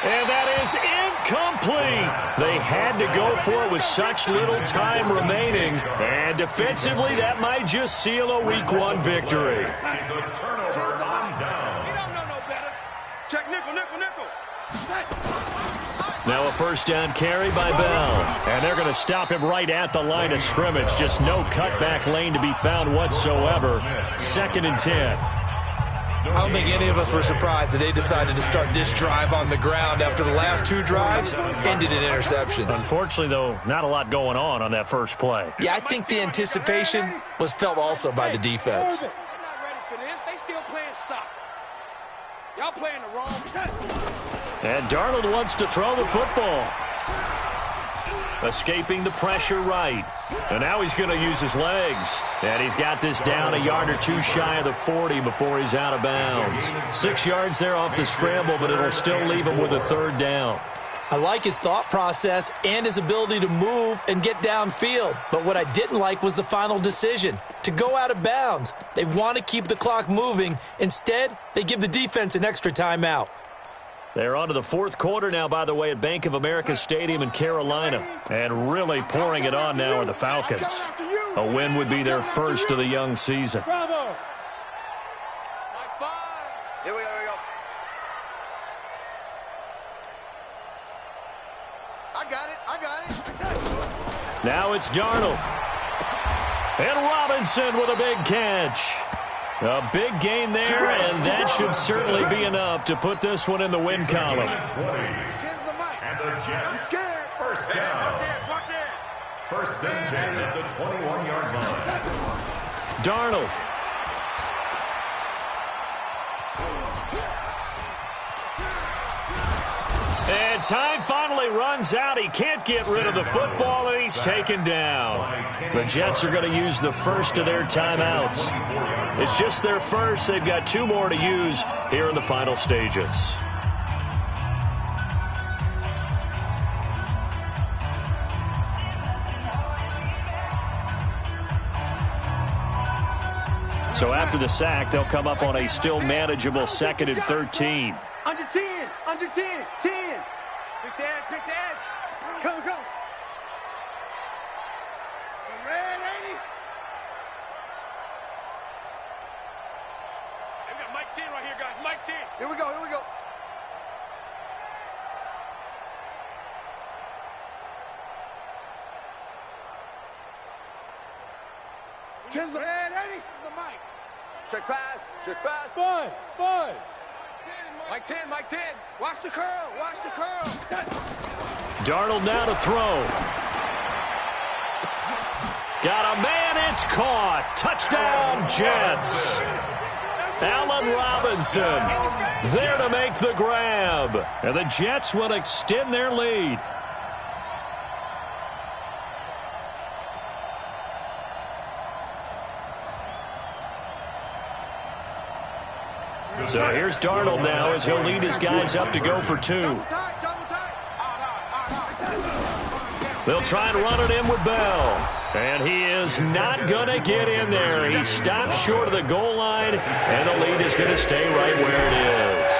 And that is incomplete. They had to go for it with such little time remaining. And defensively, that might just seal a Week 1 victory. It's a turnover on down. He don't know no better. Check nickel. Now a first down carry by Bell. And they're going to stop him right at the line of scrimmage. Just no cutback lane to be found whatsoever. 2nd and 10. I don't think any of us were surprised that they decided to start this drive on the ground after the last 2 drives ended in interceptions. Unfortunately, though, not a lot going on that first play. Yeah, I think the anticipation was felt also by the defense. They're not ready for this. They still playing soccer. Y'all playing the wrong. And Darnold wants to throw the football. Escaping the pressure right. And now he's going to use his legs. And he's got this down a yard or 2 shy of the 40 before he's out of bounds. 6 yards there off the scramble, but it'll still leave him with a 3rd down. I like his thought process and his ability to move and get downfield. But what I didn't like was the final decision, to go out of bounds. They want to keep the clock moving. Instead, they give the defense an extra timeout. They're on to the 4th quarter now, by the way, at Bank of America Stadium in Carolina. And really pouring it on now are the Falcons. A win would be their first of the young season. Bravo. Here we go, here we go. I got it. Now it's Darnold. And Robinson with a big catch. A big gain there, and that should certainly be enough to put this one in the win column. And the Jets, first down. First and 10 at the 21-yard line. Darnold. And time finally runs out. He can't get rid of the football, and he's taken down. The Jets are going to use the first of their timeouts. It's just their first. They've got 2 more to use here in the final stages. So after the sack, they'll come up on a still manageable 2nd and 13. Under 10, under 10, 10. Pick the edge. Come. Red 80. We got Mike 10 right here, guys. Mike 10. Here we go. 10's the red 80. The Mike. Check pass. Spud. Mike 10. Watch the curl. Darnold now to throw. Got a man, it's caught. Touchdown, Jets. Allen Robinson there to make the grab. And the Jets will extend their lead. So here's Darnold now as he'll lead his guys up to go for 2. They'll try and run it in with Bell. And he is not going to get in there. He stopped short of the goal line, and the lead is going to stay right where it is.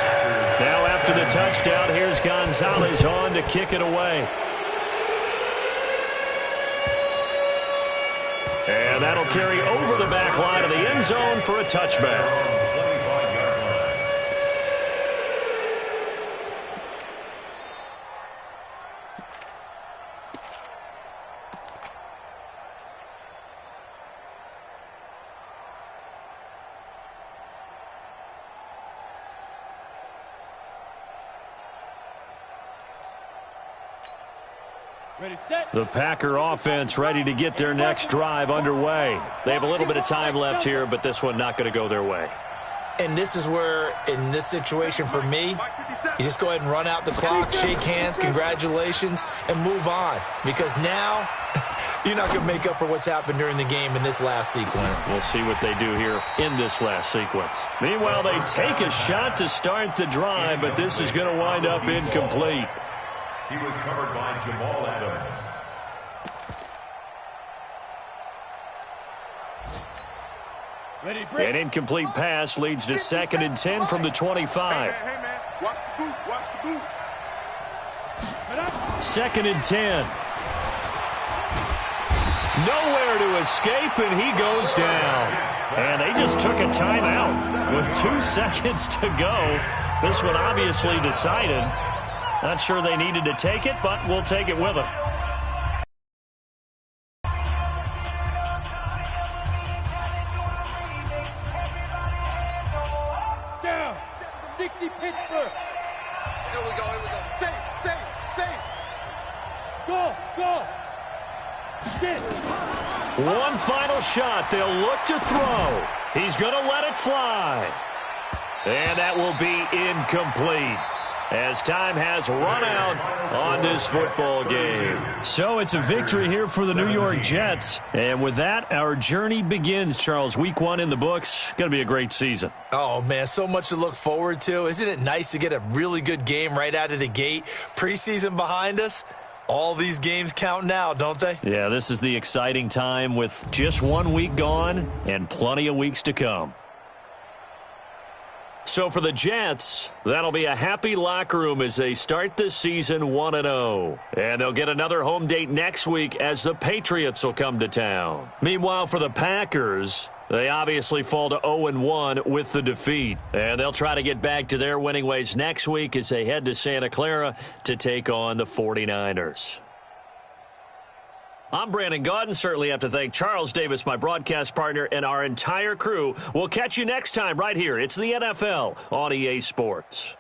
Now after the touchdown, here's Gonzalez on to kick it away. And that'll carry over the back line of the end zone for a touchback. Ready, set. The Packer offense ready to get their next drive underway. They have a little bit of time left here, but this one not going to go their way. And this is where, in this situation for me, you just go ahead and run out the clock, shake hands, congratulations, and move on. Because now, you're not going to make up for what's happened during the game in this last sequence. We'll see what they do here in this last sequence. Meanwhile, they take a shot to start the drive, but this is going to wind up incomplete. He was covered by Jamal Adams. Ready, break. An incomplete pass leads to 2nd and 10 from the 25. Hey, man. Watch the boot. 2nd and 10. Nowhere to escape, and he goes down. And they just took a timeout with 2 seconds to go. This one obviously decided. Not sure they needed to take it, but we'll take it with them. Go. Sit. One final shot. They'll look to throw. He's going to let it fly. And that will be incomplete, as time has run out on this football game. So it's a victory here for the New York Jets. And with that, our journey begins, Charles. Week 1 in the books. Going to be a great season. Oh, man, so much to look forward to. Isn't it nice to get a really good game right out of the gate? Preseason behind us. All these games count now, don't they? Yeah, this is the exciting time with just 1 week gone and plenty of weeks to come. So for the Jets, that'll be a happy locker room as they start this season 1-0. And they'll get another home date next week as the Patriots will come to town. Meanwhile, for the Packers, they obviously fall to 0-1 with the defeat. And they'll try to get back to their winning ways next week as they head to Santa Clara to take on the 49ers. I'm Brandon Gaudin. Certainly have to thank Charles Davis, my broadcast partner, and our entire crew. We'll catch you next time right here. It's the NFL on EA Sports.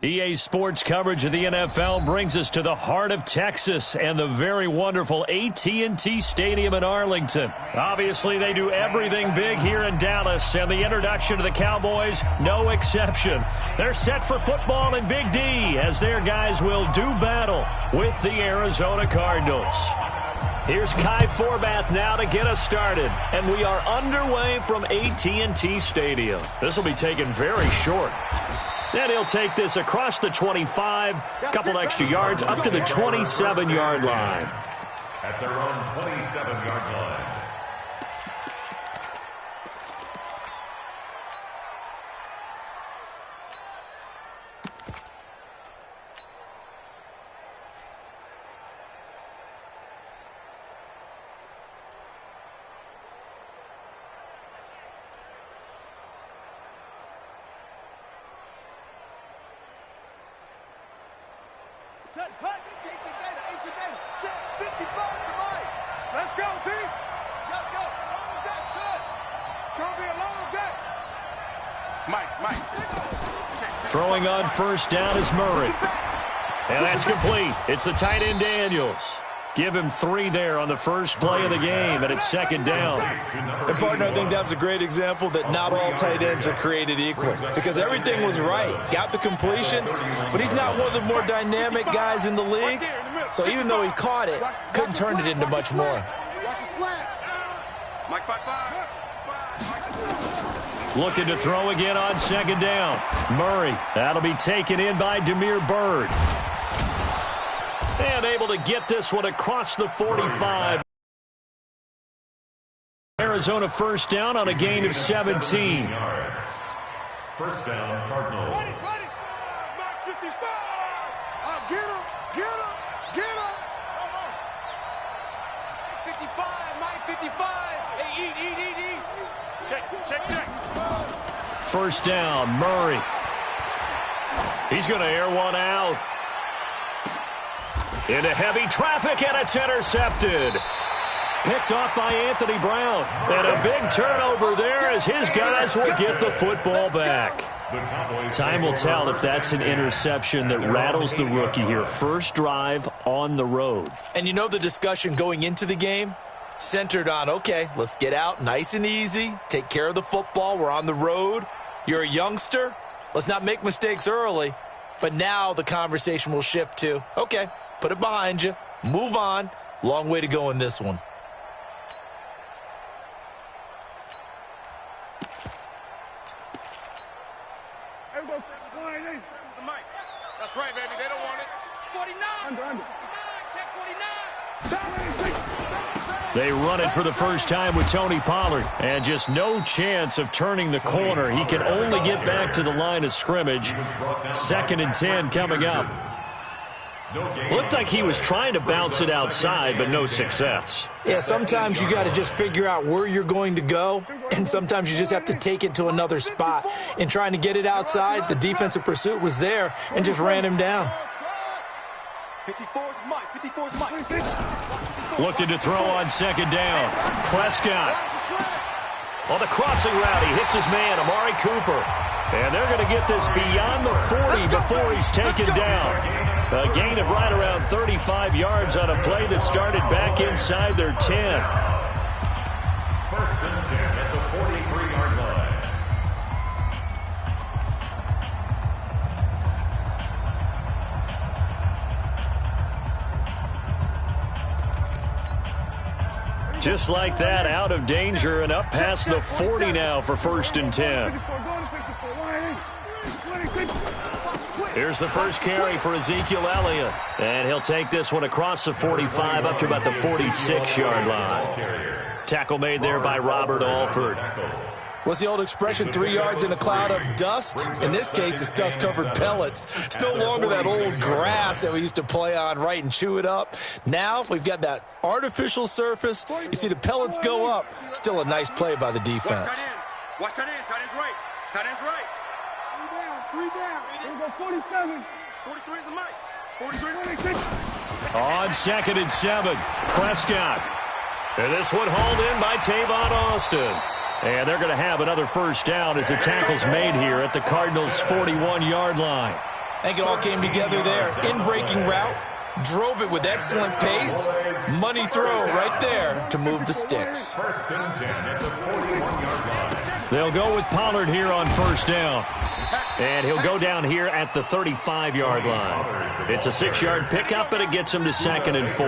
EA Sports coverage of the NFL brings us to the heart of Texas and the very wonderful AT&T Stadium in Arlington. Obviously, they do everything big here in Dallas, and the introduction to the Cowboys, no exception. They're set for football in Big D as their guys will do battle with the Arizona Cardinals. Here's Kai Forbath now to get us started, and we are underway from AT&T Stadium. This will be taken very short. And he'll take this across the 25, a couple extra yards, up to the 27-yard line. At their own 27-yard line. Set, hut, ancient data, set, 55 to Mike. Let's go, D. Go, long day, set. It's going to be a long day. Mike. Throwing on first down is Murray. And that's complete. It's the tight end Daniels. Give him 3 there on the first play of the game, and it's second down. And, partner, I think that's a great example that not all tight ends are created equal because everything was right. Got the completion, but he's not one of the more dynamic guys in the league. So even though he caught it, couldn't turn it into much more. Looking to throw again on second down. Murray, that'll be taken in by Damiere Byrd. And able to get this one across the 45. Arizona first down on a gain of 17. First down, Cardinals. Mike 55. Get him. 55, Mike 55. Hey, eat. Check. First down, Murray. He's going to air one out. Into heavy traffic, and it's intercepted. Picked off by Anthony Brown. And a big turnover there as his guys will get the football back. Time will tell if that's an interception that rattles the rookie here. First drive on the road. And you know the discussion going into the game? Centered on, okay, let's get out nice and easy, take care of the football, we're on the road. You're a youngster, let's not make mistakes early. But now the conversation will shift to, okay, put it behind you, move on. Long way to go in this one. That's right, baby. They don't want it. 49. Under. Check 49. They run it for the first time with Tony Pollard. And just no chance of turning the corner. He can only get back to the line of scrimmage. 2nd and 10 coming up. Looked like he was trying to bounce it outside, but no success. Yeah, sometimes you got to just figure out where you're going to go, and sometimes you just have to take it to another spot. In trying to get it outside, the defensive pursuit was there and just ran him down. 54's Mike. Looking to throw on second down. Prescott. On the crossing route, he hits his man, Amari Cooper. And they're going to get this beyond the 40 before he's taken down. A gain of right around 35 yards on a play that started back inside their 10. First and 10 at the 43-yard line. Just like that, out of danger and up past the 40 now for 1st and 10. Here's the first carry for Ezekiel Elliott. And he'll take this one across the 45 up to about the 46-yard line. Tackle made there by Robert Alford. What's the old expression, 3 yards in a cloud of dust? In this case, it's dust-covered pellets. It's no longer that old grass that we used to play on, right, and chew it up. Now we've got that artificial surface. You see the pellets go up. Still a nice play by the defense. Watch tight end. Tight end's right. Tight end's right. 3 down. Here we go, 47. 43 is the mic. 43. 26. On 2nd and 7, Prescott. And this one hauled in by Tavon Austin. And they're going to have another first down as the tackle's made here at the Cardinals' 41-yard line. I think it all came together there. In-breaking route, drove it with excellent pace. Money throw right there to move the sticks. First and 10 at the 41-yard line. They'll go with Pollard here on first down. And he'll go down here at the 35-yard line. It's a 6-yard pickup, and it gets him to 2nd and 4.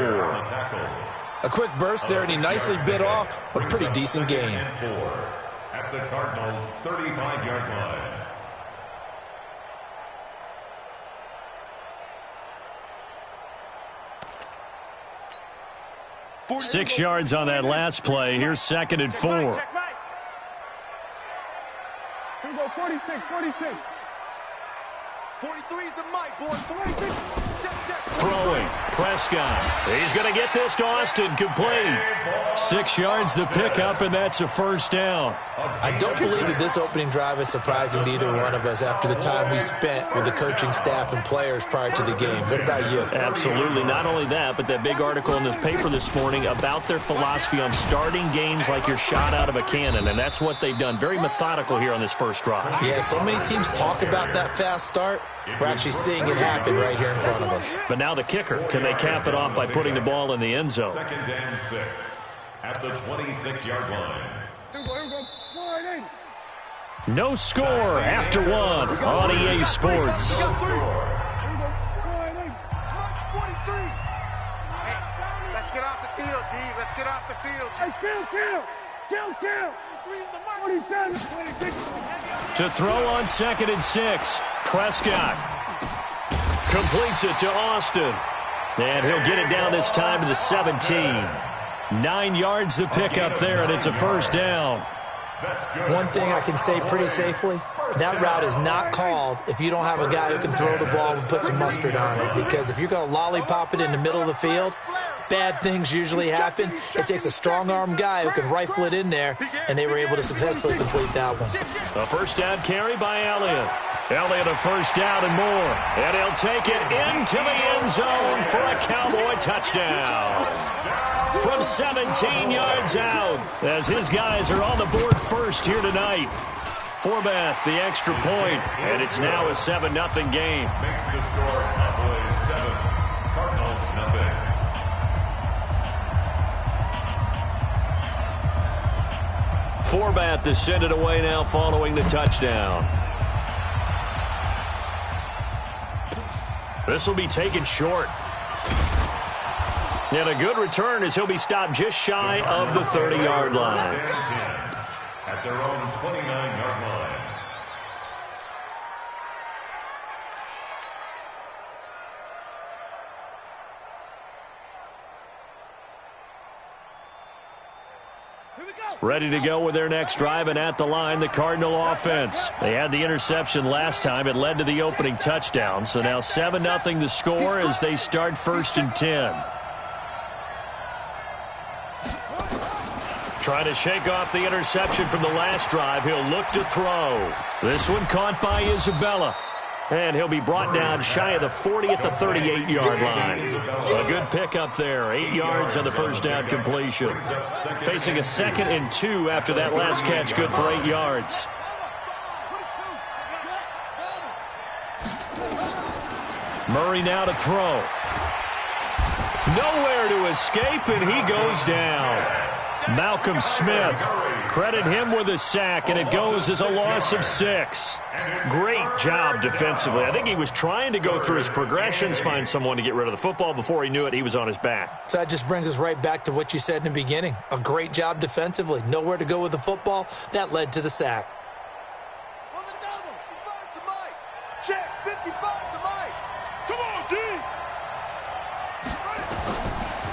A quick burst there, and he nicely bit off a pretty decent gain. At the Cardinals' 35-yard line. 6 yards on that last play. Here's 2nd and 4. Here we go, 46, 46. 43 is the mic, boy. 46. Check. Throwing. Prescott. He's going to get this to Austin. Complete. 6 yards the pickup, and that's a first down. I don't believe that this opening drive is surprising to either one of us after the time we spent with the coaching staff and players prior to the game. What about you? Absolutely. Not only that, but that big article in the paper this morning about their philosophy on starting games like you're shot out of a cannon, and that's what they've done. Very methodical here on this first drive. Yeah, so many teams talk about that fast start. We're actually seeing it happen right here in front of us. But now the kicker. Can they cap it off by putting the ball in the end zone? 2nd and 6 at the 26-yard line. Here we go. 480. No score after one on EA Sports. Here we go, 480. 43. Hey, let's get off the field, D. Let's get off the field. Hey, kill. 3 is the mic. 47, 26. To throw on 2nd and 6. Prescott completes it to Austin. And he'll get it down this time to the 17. 9 yards the pickup there, and it's a first down. One thing I can say pretty safely, that route is not called if you don't have a guy who can throw the ball and put some mustard on it. Because if you're going to lollipop it in the middle of the field, bad things usually happen. It takes a strong-arm guy who can rifle it in there, and they were able to successfully complete that one. A first down carry by Elliott. Elliott a first down and more. And he'll take it into the end zone for a Cowboy touchdown. From 17 yards out, as his guys are on the board first here tonight. Forbath, the extra point, and it's now a 7-0 game. Makes the score Cowboys 7, Cardinals nothing. Forbath to send it away now following the touchdown. This will be taken short. And a good return as he'll be stopped just shy of the 30-yard line. At their own 29-yard line. Ready to go with their next drive, and at the line, the Cardinal offense. They had the interception last time. It led to the opening touchdown. So now 7-0 the score as they start 1st and 10. Trying to shake off the interception from the last drive. He'll look to throw. This one caught by Isabella. And he'll be brought down shy of the 40 at the 38-yard line. A good pickup there. 8 yards on the first down completion. Facing a 2nd and 2 after that last catch. Good for 8 yards. Murray now to throw. Nowhere to escape, and he goes down. Malcolm Smith, credit him with a sack, and it goes as a loss of 6. Great job defensively. I think he was trying to go through his progressions, find someone to get rid of the football. Before he knew it, he was on his back. So that just brings us right back to what you said in the beginning. A great job defensively. Nowhere to go with the football. That led to the sack. On the double. 55 the mic. Check. 55 the mic. Come on, D.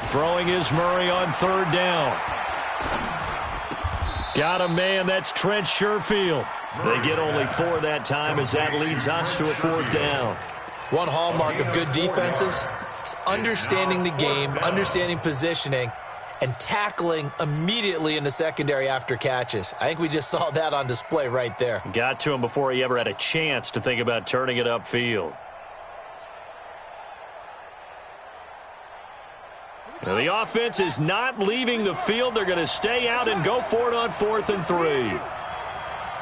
Throwing is Murray on 3rd down. Got a man, that's Trent Sherfield. They get only 4 that time as that leads us to a 4th down. One hallmark of good defenses is understanding the game, understanding positioning, and tackling immediately in the secondary after catches. I think we just saw that on display right there. Got to him before he ever had a chance to think about turning it upfield. Now, the offense is not leaving the field. They're going to stay out and go for it on 4th and 3.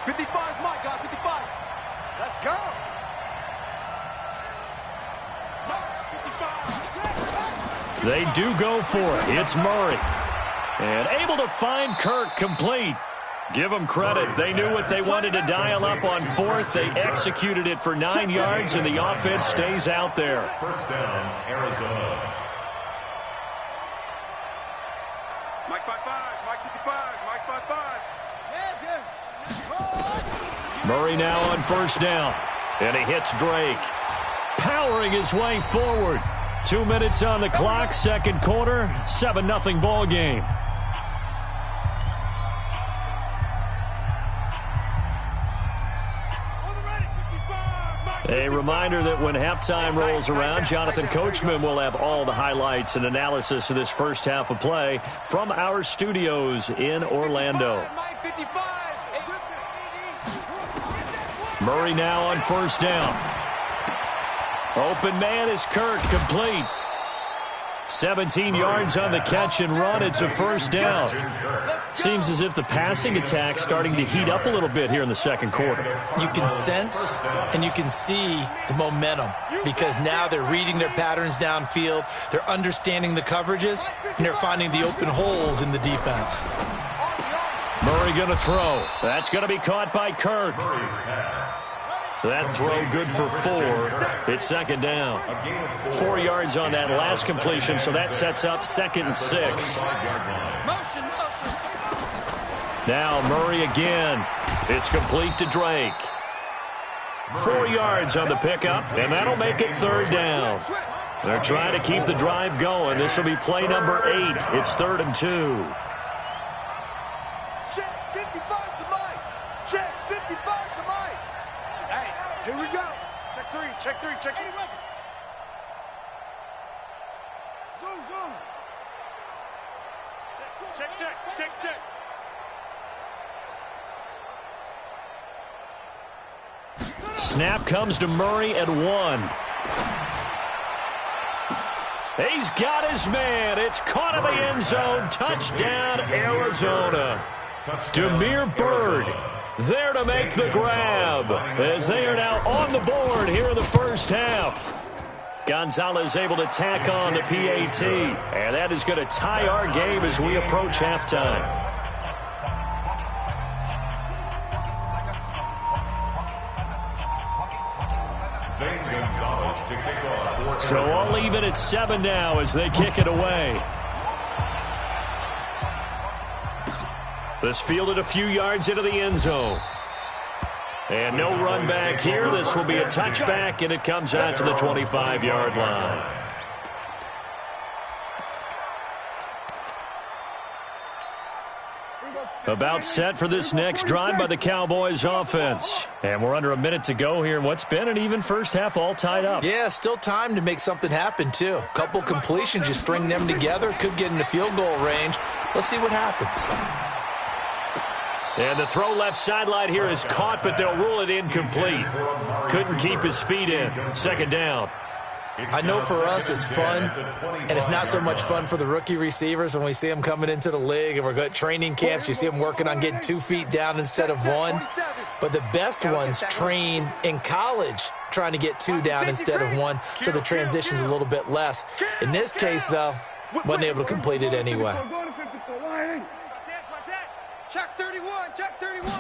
55 is my guy. 55. Let's go. They do go for it. It's Murray. And able to find Kirk complete. Give them credit. They knew what they wanted to dial up on fourth. They executed it for 9 yards, and the offense stays out there. First down, Arizona. Mike 5-5, Mike 55, Mike 5-5. Murray now on first down. And he hits Drake. Powering his way forward. 2 minutes on the clock, second quarter, 7-0 ball game. A reminder that when halftime rolls around, Jonathan Coachman will have all the highlights and analysis of this first half of play from our studios in Orlando. Murray now on first down. Open man is Kirk, complete. 17 yards on the catch and run. It's a first down. Seems as if the passing attack's starting to heat up a little bit here in the second quarter. You can sense and you can see the momentum because now they're reading their patterns downfield, they're understanding the coverages, and they're finding the open holes in the defense. Murray going to throw. That's going to be caught by Kirk. That throw good for 4. It's second down. 4 yards on that last completion, so that sets up 2nd and 6. Now Murray again. It's complete to Drake. 4 yards on the pickup, and that'll make it third down. They're trying to keep the drive going. This will be play number 8. It's 3rd and 2. Check 55 to Mike. Check 55 to Mike. Hey, here we go. Check 3, check 3, check 3. Zoom, zoom. Check, check, check, check. Snap comes to Murray at 1. He's got his man. It's caught in the end zone. Touchdown, Arizona. Damiere Byrd there to make the grab as they are now on the board here in the first half. Gonzalez able to tack on the PAT, and that is going to tie our game as we approach halftime. So all even at 7 now as they kick it away. This fielded a few yards into the end zone. And no run back here. This will be a touchback, and it comes out to the 25-yard line. About set for this next drive by the Cowboys offense. And we're under a minute to go here in what's been an even first half, all tied up. Yeah, still time to make something happen, too. A couple completions, you string them together, could get into field goal range. Let's see what happens. And the throw left sideline here is caught, but they'll rule it incomplete. Couldn't keep his feet in. Second down. I know for us it's fun, and it's not so much fun for the rookie receivers when we see them coming into the league and we're going to training camps. You see them working on getting 2 feet down instead of 1. But the best ones train in college trying to get 2 down instead of 1, so the transition's a little bit less. In this case, though, wasn't able to complete it anyway. Check 31, check 31.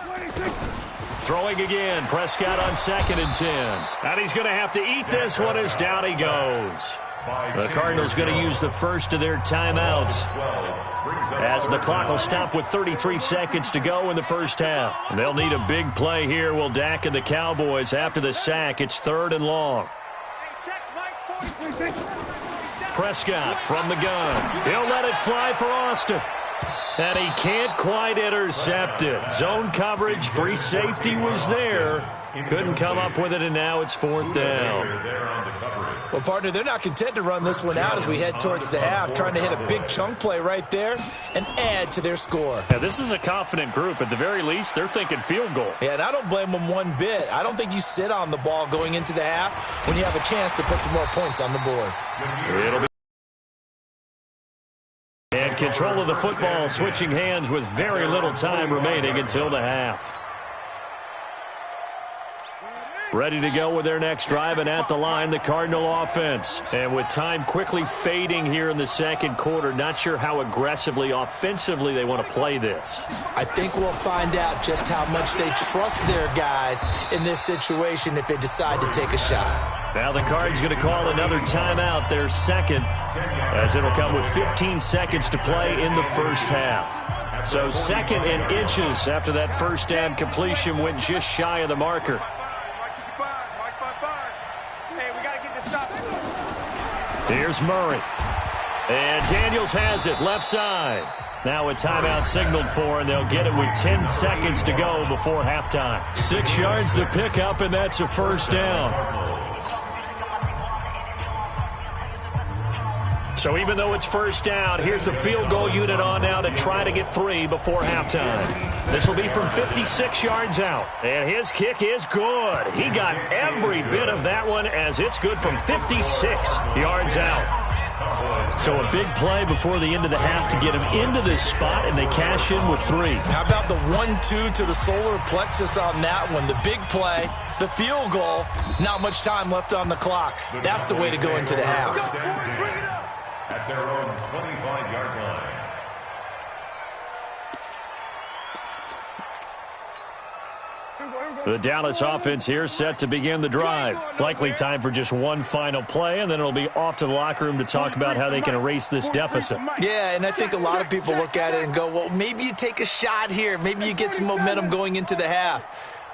Throwing again. Prescott on 2nd and 10. And he's going to have to eat this one as down he goes. The Cardinals going to use the first of their timeouts as the clock will stop with 33 seconds to go in the first half. They'll need a big play here. Will Dak and the Cowboys after the sack. It's 3rd and long. Prescott from the gun. He'll let it fly for Austin. And he can't quite intercept it. Zone coverage, free safety was there. Couldn't come up with it, and now it's 4th down. Well, partner, they're not content to run this one out as we head towards the half, trying to hit a big chunk play right there and add to their score. Now, this is a confident group. At the very least, they're thinking field goal. Yeah, and I don't blame them one bit. I don't think you sit on the ball going into the half when you have a chance to put some more points on the board. It'll be and control of the football, switching hands with very little time remaining until the half. Ready to go with their next drive, and at the line, the Cardinal offense. And with time quickly fading here in the second quarter, not sure how aggressively, offensively they want to play this. I think we'll find out just how much they trust their guys in this situation if they decide to take a shot. Now the Cards going to call another timeout, their second, as it'll come with 15 seconds to play in the first half. So second and inches after that first down completion went just shy of the marker. Here's Murray. And Daniels has it, left side. Now a timeout signaled for, and they'll get it with 10 seconds to go before halftime. 6 yards to pick up, and that's a first down. So even though it's first down, here's the field goal unit on now to try to get 3 before halftime. This will be from 56 yards out. And his kick is good. He got every bit of that one as it's good from 56 yards out. So a big play before the end of the half to get him into this spot, and they cash in with 3. How about the 1-2 to the solar plexus on that one? The big play, the field goal, not much time left on the clock. That's the way to go into the half. At their own 25-yard line. The Dallas offense here set to begin the drive. Likely time for just one final play, and then it'll be off to the locker room to talk about how they can erase this deficit. Yeah, and I think a lot of people look at it and go, well, maybe you take a shot here. Maybe you get some momentum going into the half.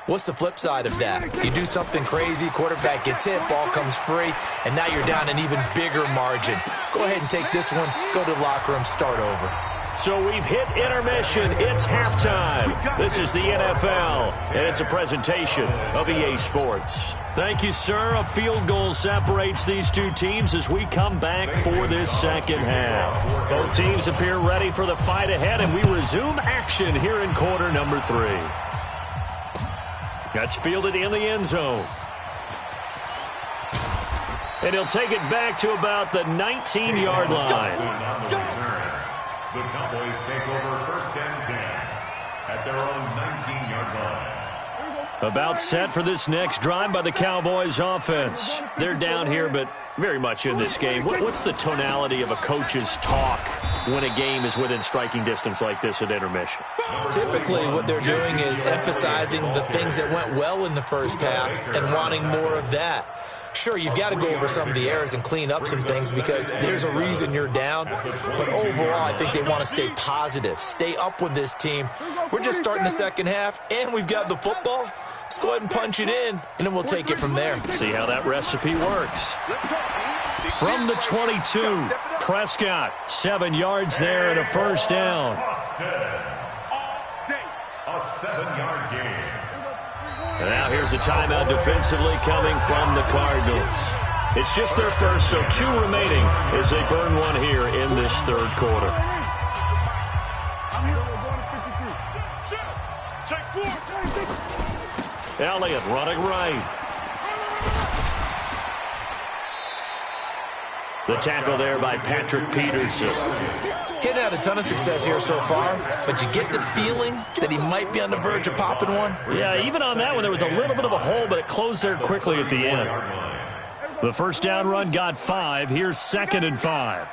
What's the flip side of that? You do something crazy, quarterback gets hit, ball comes free, and now you're down an even bigger margin. Go ahead and take this one, go to the locker room, start over. So we've hit intermission. It's halftime. This is the NFL, and it's a presentation of EA Sports. Thank you, sir. A field goal separates these two teams as we come back for this second half. Both teams appear ready for the fight ahead, and we resume action here in quarter number 3. That's fielded in the end zone. And he'll take it back to about the 19-yard line. The Cowboys take over first and 10 at their own 19-yard line. About set for this next drive by the Cowboys offense. They're down here, but very much in this game. What's the tonality of a coach's talk when a game is within striking distance like this at intermission? Typically, what they're doing is emphasizing the things that went well in the first half and wanting more of that. Sure, you've got to go over some of the errors and clean up some things because there's a reason you're down. But overall, I think they want to stay positive, stay up with this team. We're just starting the second half, and we've got the football. Let's go ahead and punch it in, and then we'll take it from there. See how that recipe works. From the 22, Prescott, 7 yards there and a first down. A 7-yard gain. And now here's a timeout defensively coming from the Cardinals. It's just their first, so 2 remaining as they burn one here in this third quarter. Elliott running right. The tackle there by Patrick Peterson. He hadn't had a ton of success here so far, but you get the feeling that he might be on the verge of popping one. Yeah, even on that one, there was a little bit of a hole, but it closed there quickly at the end. The first down run got 5. Here's 2nd and 5.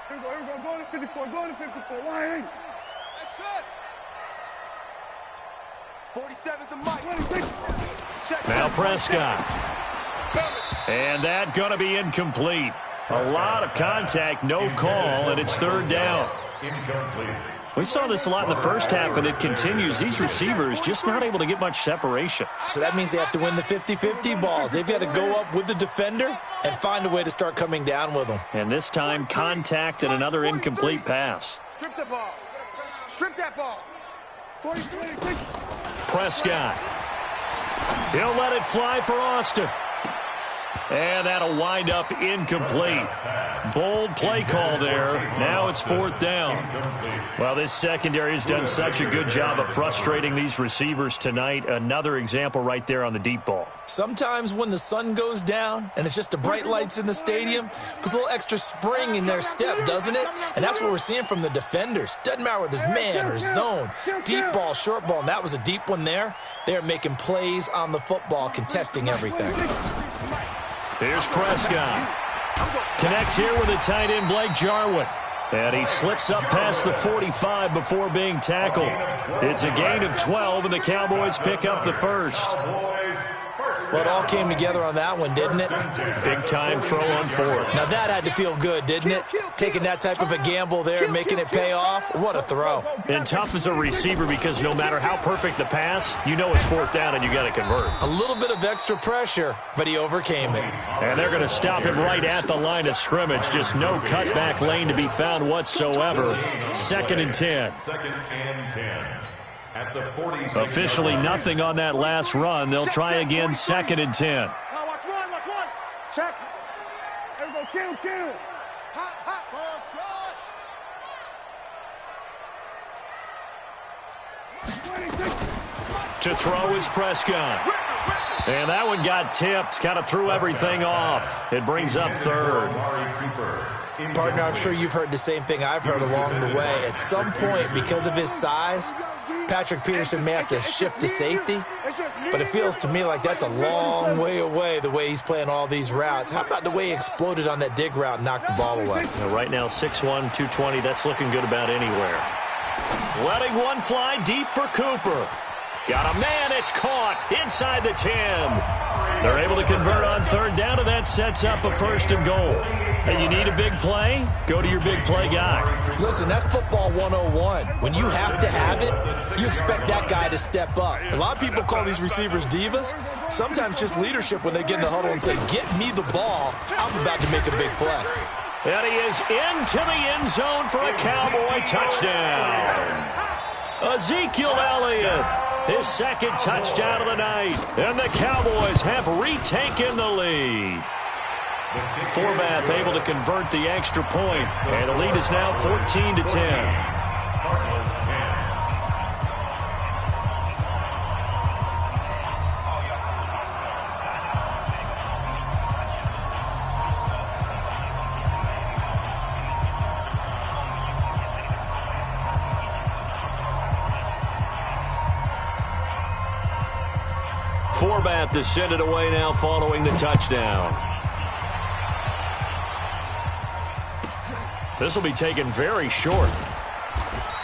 Go to 54, go to 54. Why? That's it. 47's the mic. Now Prescott. And that going to be incomplete. A lot of contact, no call, and it's third down. Incomplete. We saw this a lot in the first half, and it continues. These receivers just not able to get much separation. So that means they have to win the 50-50 balls. They've got to go up with the defender and find a way to start coming down with them. And this time, contact and another incomplete pass. Strip the ball. Strip that ball. 43. Prescott. He'll let it fly for Austin. And that'll wind up incomplete. Bold play call there. Now it's 4th down. Well, this secondary has done such a good job of frustrating these receivers tonight. Another example right there on the deep ball. Sometimes when the sun goes down and it's just the bright lights in the stadium, puts a little extra spring in their step, doesn't it? And that's what we're seeing from the defenders. Doesn't matter whether it's man or zone, deep ball, short ball, and that was a deep one there. They're making plays on the football, contesting everything. Here's Prescott. Connects here with the tight end, Blake Jarwin. And he slips up past the 45 before being tackled. It's a gain of 12, and the Cowboys pick up the first. Well, it all came together on that one, didn't it? Big-time throw on 4th. Now, that had to feel good, didn't it? Taking that type of a gamble there, making it pay off. What a throw. And tough as a receiver because no matter how perfect the pass, you know it's 4th down and you got to convert. A little bit of extra pressure, but he overcame it. And they're going to stop him right at the line of scrimmage. Just no cutback lane to be found whatsoever. 2nd and 10. 2nd and 10. At the 46. Officially nothing on that last run. They'll try again, 2nd and 10. Watch one. Check. There we go, kill. Hot, ball, To throw is Prescott. And that one got tipped, kind of threw everything off. It brings up 3rd. Partner, I'm sure you've heard the same thing I've heard along the way. At some point, because of his size, Patrick Peterson may have to shift to safety, but it feels to me like that's a long way away, the way he's playing all these routes. How about the way he exploded on that dig route and knocked the ball away? Right now, 6'1", 220, that's looking good about anywhere. Letting one fly deep for Cooper. Got a man, it's caught inside the 10. They're able to convert on 3rd down, and that sets up a 1st and goal. And you need a big play? Go to your big play guy. Listen, that's football 101. When you have to have it, you expect that guy to step up. A lot of people call these receivers divas. Sometimes just leadership when they get in the huddle and say, get me the ball, I'm about to make a big play. And he is into the end zone for a Cowboy touchdown. Ezekiel Elliott, his 2nd touchdown of the night. And the Cowboys have retaken the lead. Forbath able to convert the extra point, and the lead is now 14-10. Forbath to send it away now following the touchdown. This will be taken very short.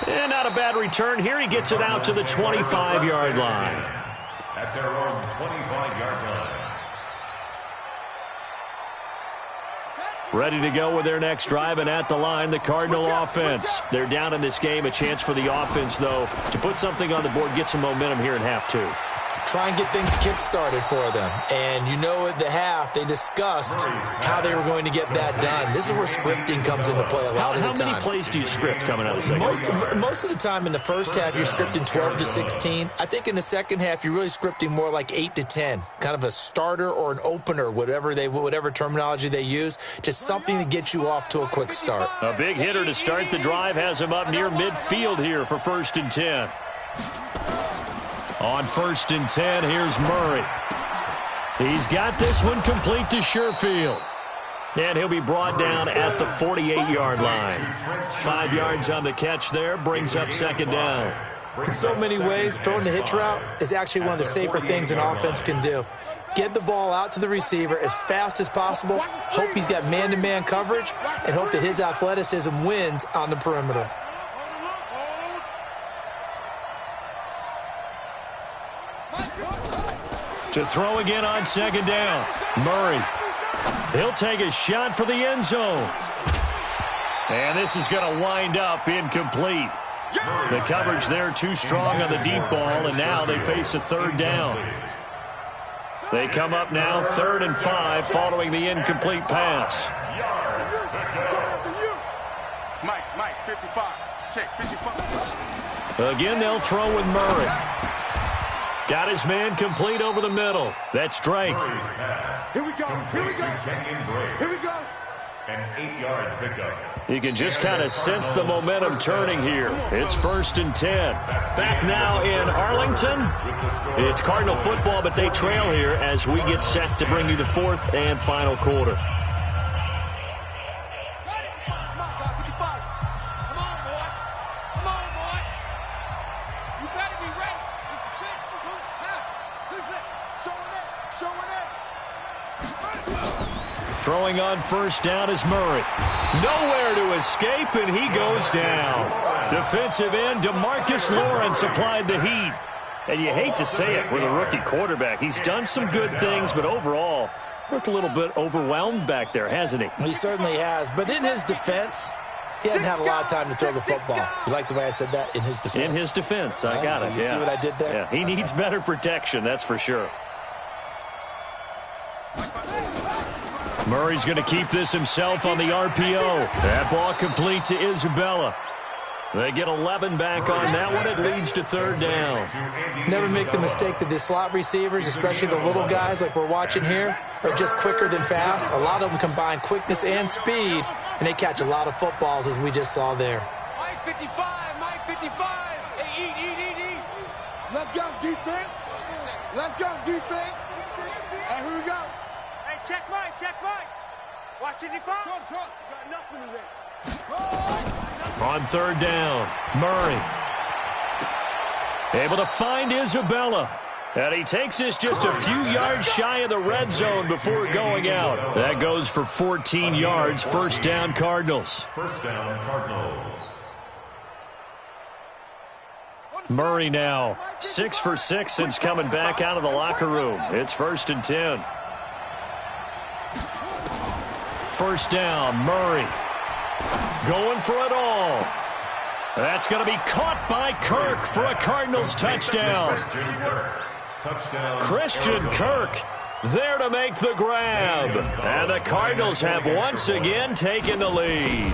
And not a bad return here. He gets it out to the 25-yard line. At their own 25-yard line. Ready to go with their next drive, and at the line, the Cardinal offense. They're down in this game. A chance for the offense, though, to put something on the board, get some momentum here in half 2. Try and get things kick-started for them. And you know at the half, they discussed how they were going to get that done. This is where scripting comes into play a lot of the time. How many plays do you script coming out of the second? Most of the time in the first half, you're scripting 12 to 16. I think in the second half, you're really scripting more like 8 to 10. Kind of a starter or an opener, whatever terminology they use. Just something to get you off to a quick start. A big hitter to start the drive has him up near midfield here for 1st and 10. On 1st and 10, here's Murray. He's got this one complete to Sherfield. And he'll be brought down at the 48-yard line. 5 yards on the catch there, brings up 2nd down. In so many ways, throwing the hitch route is actually one of the safer things an offense can do. Get the ball out to the receiver as fast as possible, hope he's got man-to-man coverage, and hope that his athleticism wins on the perimeter. To throw again on 2nd down. Murray. He'll take a shot for the end zone. And this is going to wind up incomplete. The coverage there too strong on the deep ball, and now they face a 3rd down. They come up now 3rd and 5 following the incomplete pass. Mike, 55. Check, 55. Again, they'll throw with Murray. Got his man complete over the middle. That's Drake. Here we go. Here we go. Here we go. An 8-yard pickup. You can just kind of sense the momentum turning here. It's 1st and 10. Back now in Arlington. It's Cardinal football, but they trail here as we get set to bring you the 4th and final quarter. Throwing on 1st down is Murray. Nowhere to escape, and he goes down. Defensive end DeMarcus Lawrence applied the heat. And you hate to say it with a rookie quarterback. He's done some good things, but overall, looked a little bit overwhelmed back there, hasn't he? He certainly has. But in his defense, he hadn't had a lot of time to throw the football. You like the way I said that? In his defense. In his defense. I got it. You see what I did there? Yeah, he needs better protection, that's for sure. Murray's going to keep this himself on the RPO. That ball complete to Isabella. They get 11 back on that one. It leads to 3rd down. Never make the mistake that the slot receivers, especially the little guys like we're watching here, are just quicker than fast. A lot of them combine quickness and speed, and they catch a lot of footballs, as we just saw there. Mike 55, Mike 55. Hey, eat. Let's go, defense. Let's go, defense. And here we go. Hey, check Mike. Watch it, defense. Trump, got nothing in there. On 3rd down, Murray. Able to find Isabella. And he takes this just a few yards shy of the red zone before going out. That goes for 14 yards. 1st down, Cardinals. 1st down, Cardinals. Murray now 6 for 6 since coming back out of the locker room. It's 1st and 10. 1st down, Murray. Going for it all. That's going to be caught by Kirk for a Cardinals touchdown. Christian Kirk there to make the grab. And the Cardinals have once again taken the lead.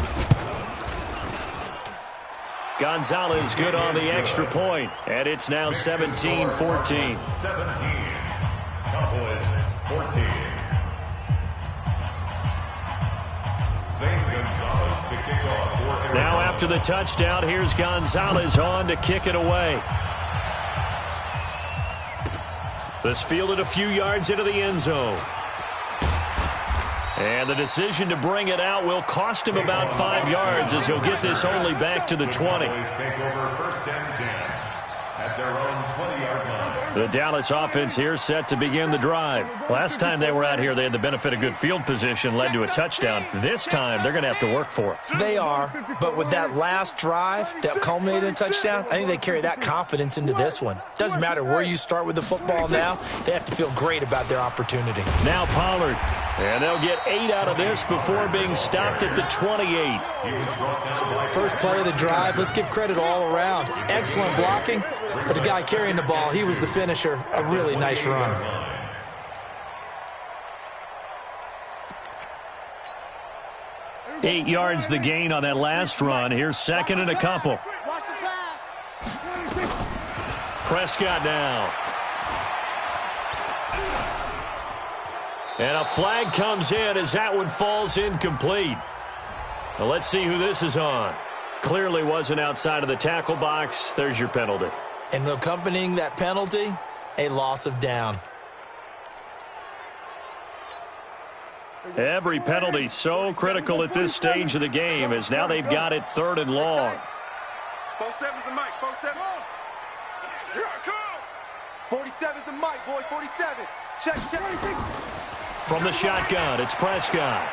Gonzalez good on the extra point, and it's now 17-14. 17. Cowboys 14. Now after the touchdown, here's Gonzalez on to kick it away. This fielded a few yards into the end zone. And the decision to bring it out will cost him about 5 yards as he'll get this only back to the 20. Take over 1st and 10 at their own 20-yard line. The Dallas offense here set to begin the drive. Last time they were out here, they had the benefit of good field position, led to a touchdown. This time, they're going to have to work for it. They are, but with that last drive that culminated in a touchdown, I think they carry that confidence into this one. Doesn't matter where you start with the football now, they have to feel great about their opportunity. Now Pollard, and they'll get 8 out of this before being stopped at the 28. First play of the drive, let's give credit all around. Excellent blocking, but the guy carrying the ball, he was the finisher. A really nice run. Eight yards the gain on that last run. Here's 2nd and a couple. Watch the pass. Prescott now. And a flag comes in as that one falls incomplete. Now let's see who this is on. Clearly wasn't outside of the tackle box. There's your penalty. And accompanying that penalty, a loss of down. Every penalty so critical at this stage of the game as now they've got it 3rd and long. 47's the mic. 47. Here I come. 47's the mic, boys. 47. Check. From the shotgun, it's Prescott.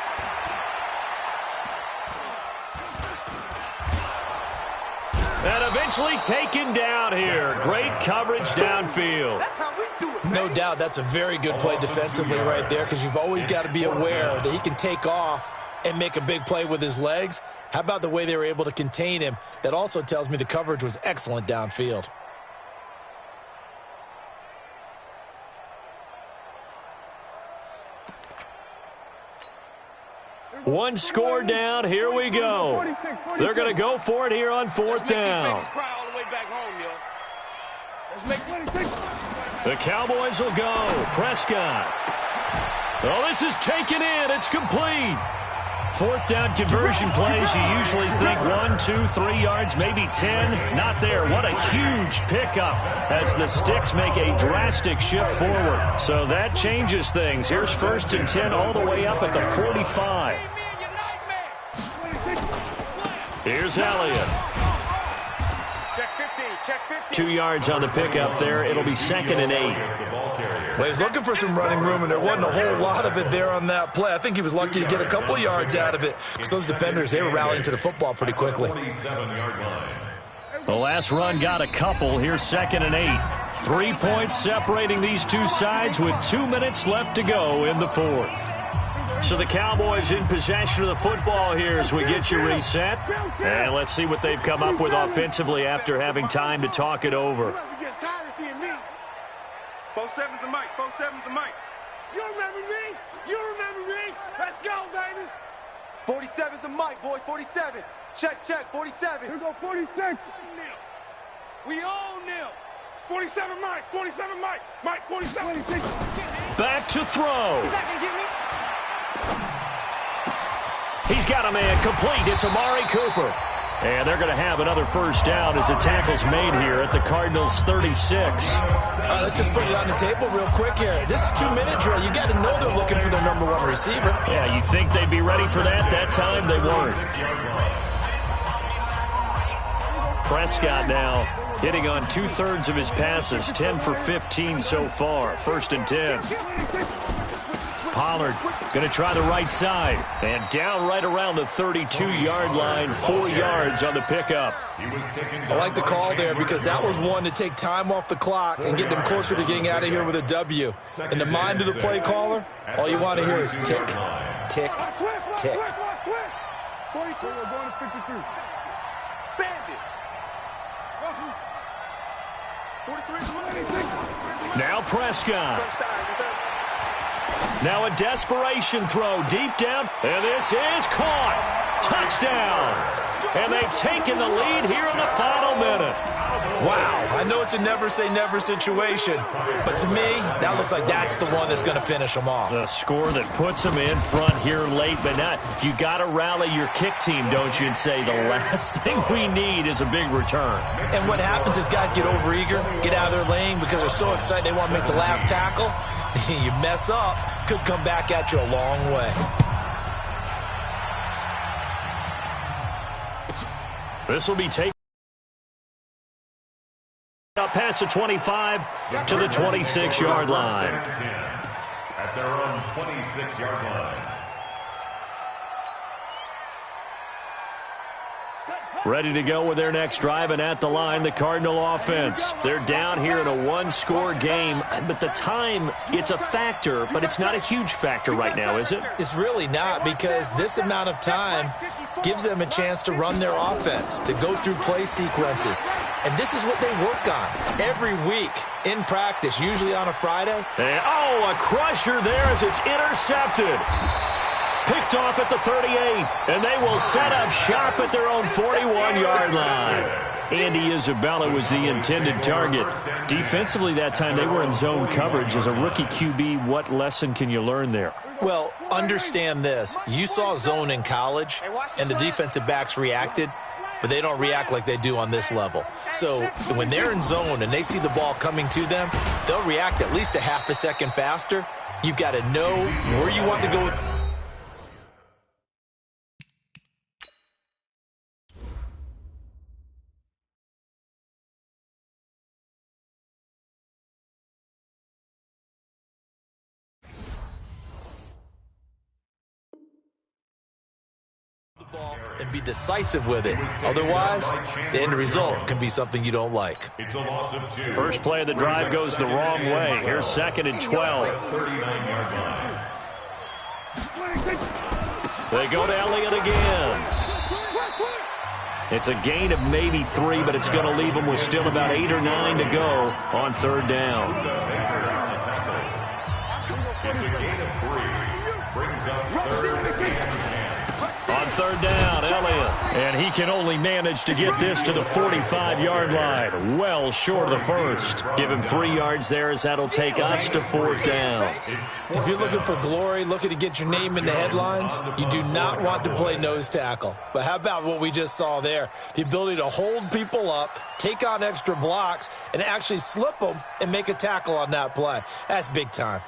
And eventually taken down here. Great coverage downfield. That's how we do it. No doubt that's a very good play defensively right there, because you've always got to be aware that he can take off and make a big play with his legs. How about the way they were able to contain him? That also tells me the coverage was excellent downfield. One score down. Here we go. They're going to go for it here on 4th down. Let's make these babies cry all the way back home, yo. Let's make 26. The Cowboys will go. Prescott. Oh, this is taken in. It's complete. Fourth down conversion plays, you usually think 1, 2, 3 yards, maybe 10. Not there. What a huge pickup as the Sticks make a drastic shift forward. So that changes things. Here's 1st and 10 all the way up at the 45. Here's Elliott. Check 15, check 15. 2 yards on the pickup there. It'll be 2nd and 8. Well, he's looking for some running room, and there wasn't a whole lot of it there on that play. I think he was lucky to get a couple yards out of it because those defenders, they were rallying to the football pretty quickly. The last run got a couple. Here's 2nd and 8. 3 points separating these two sides with 2 minutes left to go in the fourth. So the Cowboys in possession of the football here as we get you reset. And let's see what they've come up with offensively after having time to talk it over. Both sevens and Mike. Both sevens and Mike. You remember me? You remember me? Let's go, baby. 47's the Mike, boys. 47. Check, check. 47. Here go 46. We all nil. 47 Mike. 47 Mike. Mike 47. 26. Back to throw. He's not going to get me. He's got a man complete. It's Amari Cooper. And they're going to have another first down as the tackle's made here at the Cardinals' 36. Let's just put it on the table real quick here. This is 2-minute drill. You got to know they're looking for their #1 receiver. Yeah, you think they'd be ready for that? That time they weren't. Prescott now hitting on 2/3 of his passes, 10 for 15 so far. 1st and 10. Pollard going to try the right side. And down right around the 32-yard line, 4 yards on the pickup. I like the call there because that was one to take time off the clock and get them closer to getting out of here with a W. In the mind of the play caller, all you want to hear is tick, tick, tick. 43, we're going to 53. Bandit. 43. Now Prescott. Now a desperation throw deep down, and this is caught. Touchdown. And they've taken the lead here in the final minute. Wow, I know it's a never-say-never situation, but to me, that looks like that's the one that's going to finish them off. The score that puts them in front here late, but not. You got to rally your kick team, don't you, and say the last thing we need is a big return. And what happens is guys get overeager, get out of their lane because they're so excited they want to make the last tackle. You mess up, could come back at you a long way. This will be taken up past the 25 to the 26-yard line. At their own 26-yard line. Ready to go with their next drive, and at the line, the Cardinal offense. They're down here in a one-score game, but the time, it's a factor, but it's not a huge factor right now, is it? It's really not, because this amount of time gives them a chance to run their offense, to go through play sequences. And this is what they work on every week in practice, usually on a Friday. And, oh, a crusher there as it's intercepted. Picked off at the 38, and they will set up shop at their own 41-yard line. Andy Isabella was the intended target. Defensively that time, they were in zone coverage. As a rookie QB, what lesson can you learn there? Well, understand this. You saw zone in college, and the defensive backs reacted, but they don't react like they do on this level. So when they're in zone and they see the ball coming to them, they'll react at least a half a second faster. You've got to know where you want to go. And be decisive with it. Otherwise, the end result can be something you don't like. It's a loss of 2. First play of the drive goes the wrong way. Here's 2nd and 12. 39-yard line. They go to Elliott again. It's a gain of maybe 3, but it's going to leave them with still about 8 or 9 to go on 3rd down. It's a gain of 3. Brings up 3rd and 10. On third down, Elliott. And he can only manage to get this to the 45-yard line. Well short of the first. Give him 3 yards there as that'll take us to 4th down. If you're looking for glory, looking to get your name in the headlines, you do not want to play nose tackle. But how about what we just saw there? The ability to hold people up, take on extra blocks, and actually slip them and make a tackle on that play. That's big time.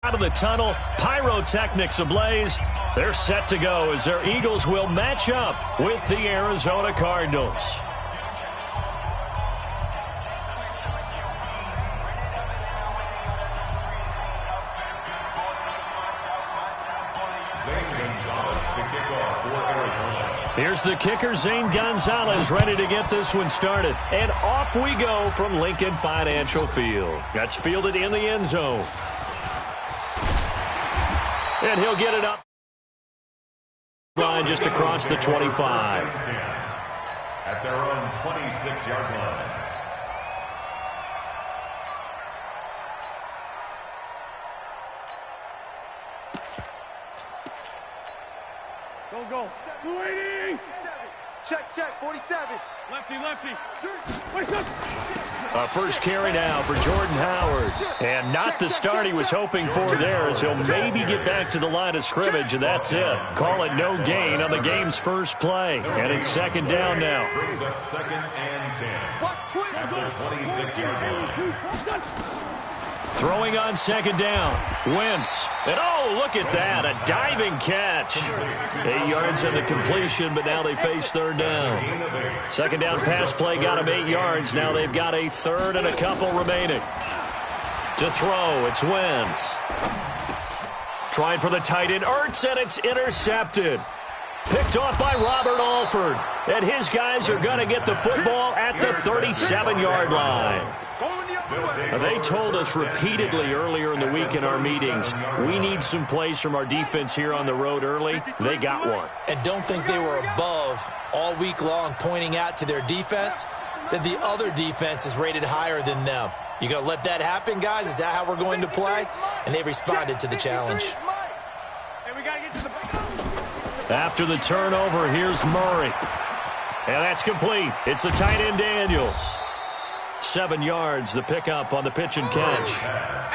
Out of the tunnel, pyrotechnics ablaze. They're set to go as their Eagles will match up with the Arizona Cardinals. Here's the kicker, Zane Gonzalez, ready to get this one started. And off we go from Lincoln Financial Field. That's fielded in the end zone. And he'll get it up. Line just across the 25. At their own 26-yard line. Go. 280. Check, 47. Lefty. First carry now for Jordan Howard. And not the start he was hoping for there, as he'll maybe get back to the line of scrimmage, and that's it. Call it no gain on the game's first play. And it's second down now. Brings up 2nd and 10. At the 26-yard line. Throwing on second down. Wentz. And oh, look at that. A diving catch. 8 yards on the completion, but now they face third down. Second down pass play got them 8 yards. Now they've got a third and a couple remaining. To throw, it's Wentz. Trying for the tight end, Ertz, and it's intercepted. Picked off by Robert Alford. And his guys are going to get the football at the 37-yard line. They told us repeatedly earlier in the week in our meetings, we need some plays from our defense here on the road early. They got one. And don't think they were above all week long pointing out to their defense that the other defense is rated higher than them. You going to let that happen, guys? Is that how we're going to play? And they responded to the challenge. After the turnover, here's Murray. And that's complete. It's the tight end Daniels. 7 yards, the pickup on the pitch and catch.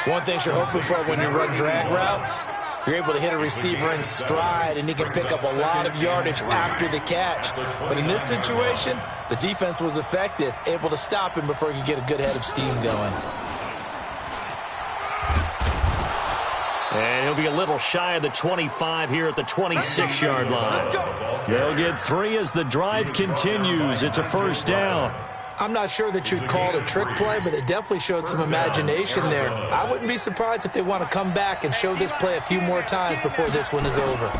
One thing you're hoping for when you run drag routes, you're able to hit a receiver in stride, and he can pick up a lot of yardage after the catch. But in this situation, the defense was effective, able to stop him before he could get a good head of steam going. And he'll be a little shy of the 25 here at the 26-yard line. They'll get 3 as the drive continues. It's a first down. I'm not sure that you'd call it a trick play, but it definitely showed some imagination there. I wouldn't be surprised if they want to come back and show this play a few more times before this one is over.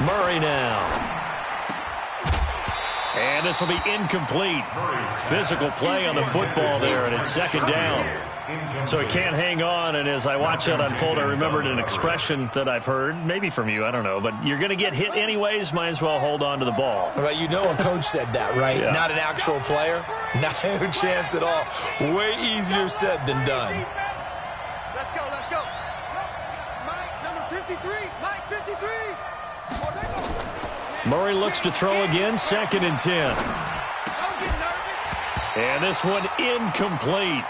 Murray now. And this will be incomplete. Physical play on the football there, and it's second down. So he can't hang on, and as I watch that unfold, I remembered an expression that I've heard, maybe from you, I don't know, but you're going to get hit anyways, might as well hold on to the ball. Well, you know a coach said that, right? Yeah. Not an actual player. Not a chance at all. Way easier said than done. Let's go. Mike, number 53. Mike, 53. Oh, they go. Murray looks to throw again, 2nd and 10. Don't get nervous. And this one incomplete.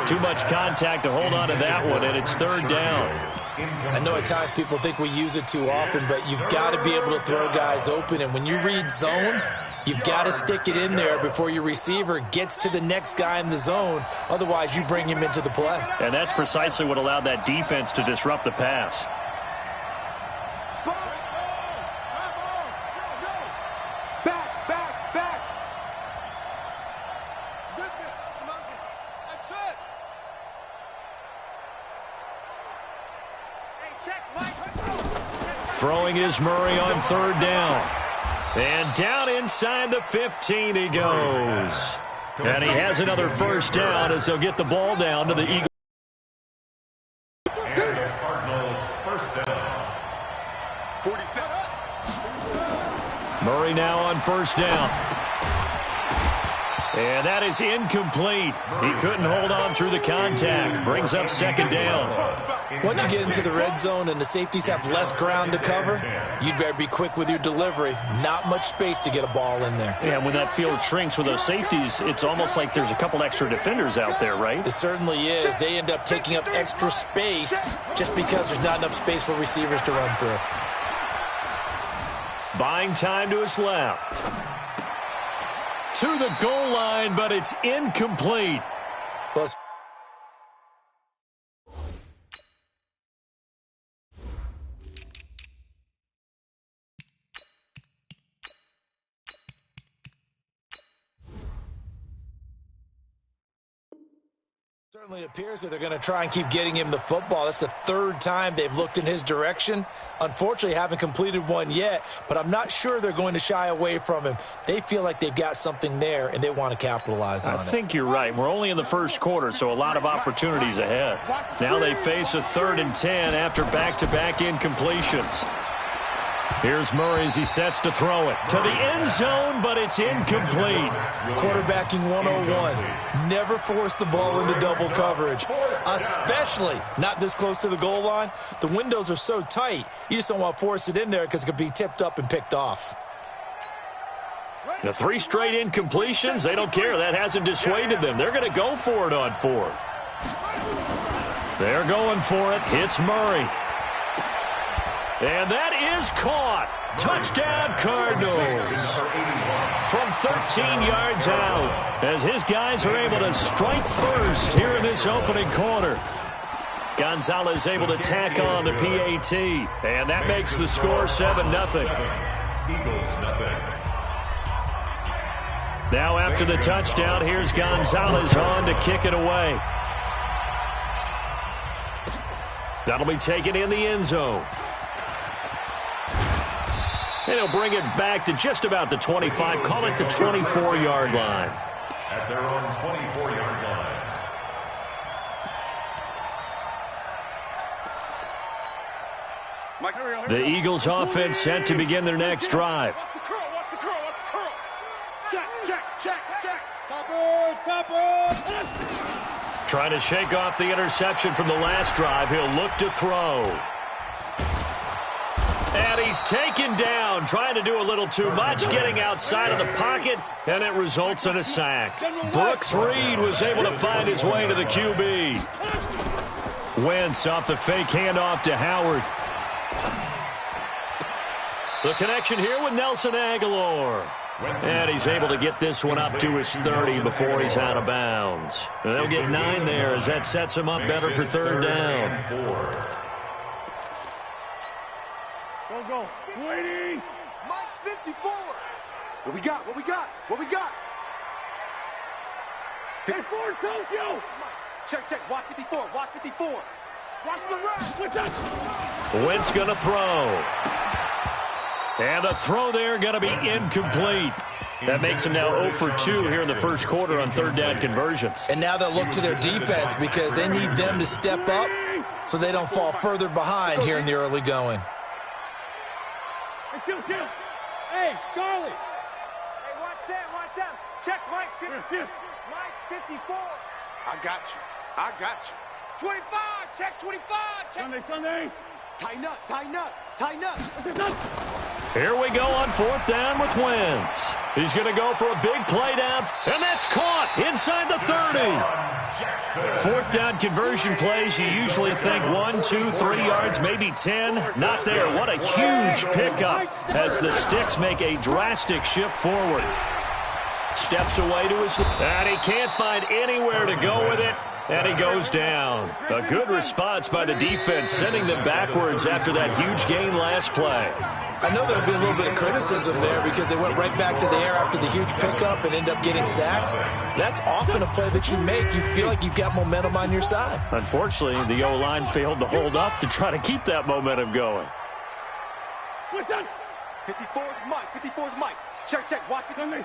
Too much contact to hold on to that one, and it's third down. I know at times people think we use it too often, but you've got to be able to throw guys open. And when you read zone, you've got to stick it in there before your receiver gets to the next guy in the zone. Otherwise, you bring him into the play. And that's precisely what allowed that defense to disrupt the pass. Back. Zip it. That's it. Hey, check, Mike. Throwing is Murray on third down. And down inside the 15 he goes. And he has another first down as they'll get the ball down to the Eagles. Cardinals first down. 47. Murray now on first down. And that is incomplete. He couldn't hold on through the contact. Brings up second down. Once you get into the red zone and the safeties have less ground to cover, you'd better be quick with your delivery. Not much space to get a ball in there. Yeah, when that field shrinks with those safeties, it's almost like there's a couple extra defenders out there, right? It certainly is. They end up taking up extra space just because there's not enough space for receivers to run through. Buying time to his left. To the goal line, but it's incomplete. Well, Certainly appears that they're going to try and keep getting him the football. That's the third time they've looked in his direction. Unfortunately, haven't completed one yet, but I'm not sure they're going to shy away from him. They feel like they've got something there, and they want to capitalize on it. I think you're right. We're only in the first quarter, so a lot of opportunities ahead. Now they face a 3rd and 10 after back-to-back incompletions. Here's Murray as he sets to throw it to the end zone, but it's incomplete. Quarterbacking 101. Never force the ball into double coverage, especially not this close to the goal line. The windows are so tight, you just don't want to force it in there because it could be tipped up and picked off. The 3 straight incompletions, they don't care. That hasn't dissuaded them. They're going to go for it on 4th. They're going for it. Hits Murray. And that is caught. Touchdown, Cardinals. From 13 yards out, as his guys are able to strike first here in this opening quarter. Gonzalez able to tack on the PAT, and that makes the score 7-0. Eagles nothing. Now after the touchdown, here's Gonzalez on to kick it away. That'll be taken in the end zone. And he'll bring it back to just about the 25, call it the 24-yard line. At their own 24-yard line. The Eagles offense set to begin their next drive. Watch the curl, watch the curl, watch the curl. Check. Top. Trying to shake off the interception from the last drive. He'll look to throw. And he's taken down, trying to do a little too much, getting outside of the pocket, and it results in a sack. Brooks Reed was able to find his way to the QB. Wentz off the fake handoff to Howard. The connection here with Nelson Aguilar. And he's able to get this one up to his 30 before he's out of bounds. And they'll get 9 there as that sets him up better for 3rd down. Go. Waiting. Mike 54. What we got? Hey, for Tokyo. Check. Watch 54. Watch the rest. Wentz going to throw. And the throw there going to be incomplete. That makes him now 0 for 2 here in the first quarter on 3rd down conversions. And now they'll look to their defense because they need them to step up so they don't fall further behind here in the early going. Kill. Hey, Charlie. Hey, watch Sam. Check Mike 54. Mike 54. I got you. 25. Check 25. Check. Sunday. Tighten up. Here we go on 4th down with Wentz. He's going to go for a big play down, and that's caught inside the 30. 4th down conversion plays, you usually think 1, 2, 3 yards, maybe 10. Not there. What a huge pickup as the Sticks make a drastic shift forward. Steps away to his, and he can't find anywhere to go with it. And he goes down. A good response by the defense, sending them backwards after that huge gain last play. I know there'll be a little bit of criticism there because they went right back to the air after the huge pickup and ended up getting sacked. That's often a play that you make. You feel like you've got momentum on your side. Unfortunately, the O-line failed to hold up to try to keep that momentum going. 54's Mike. Check. Watch the Sunday.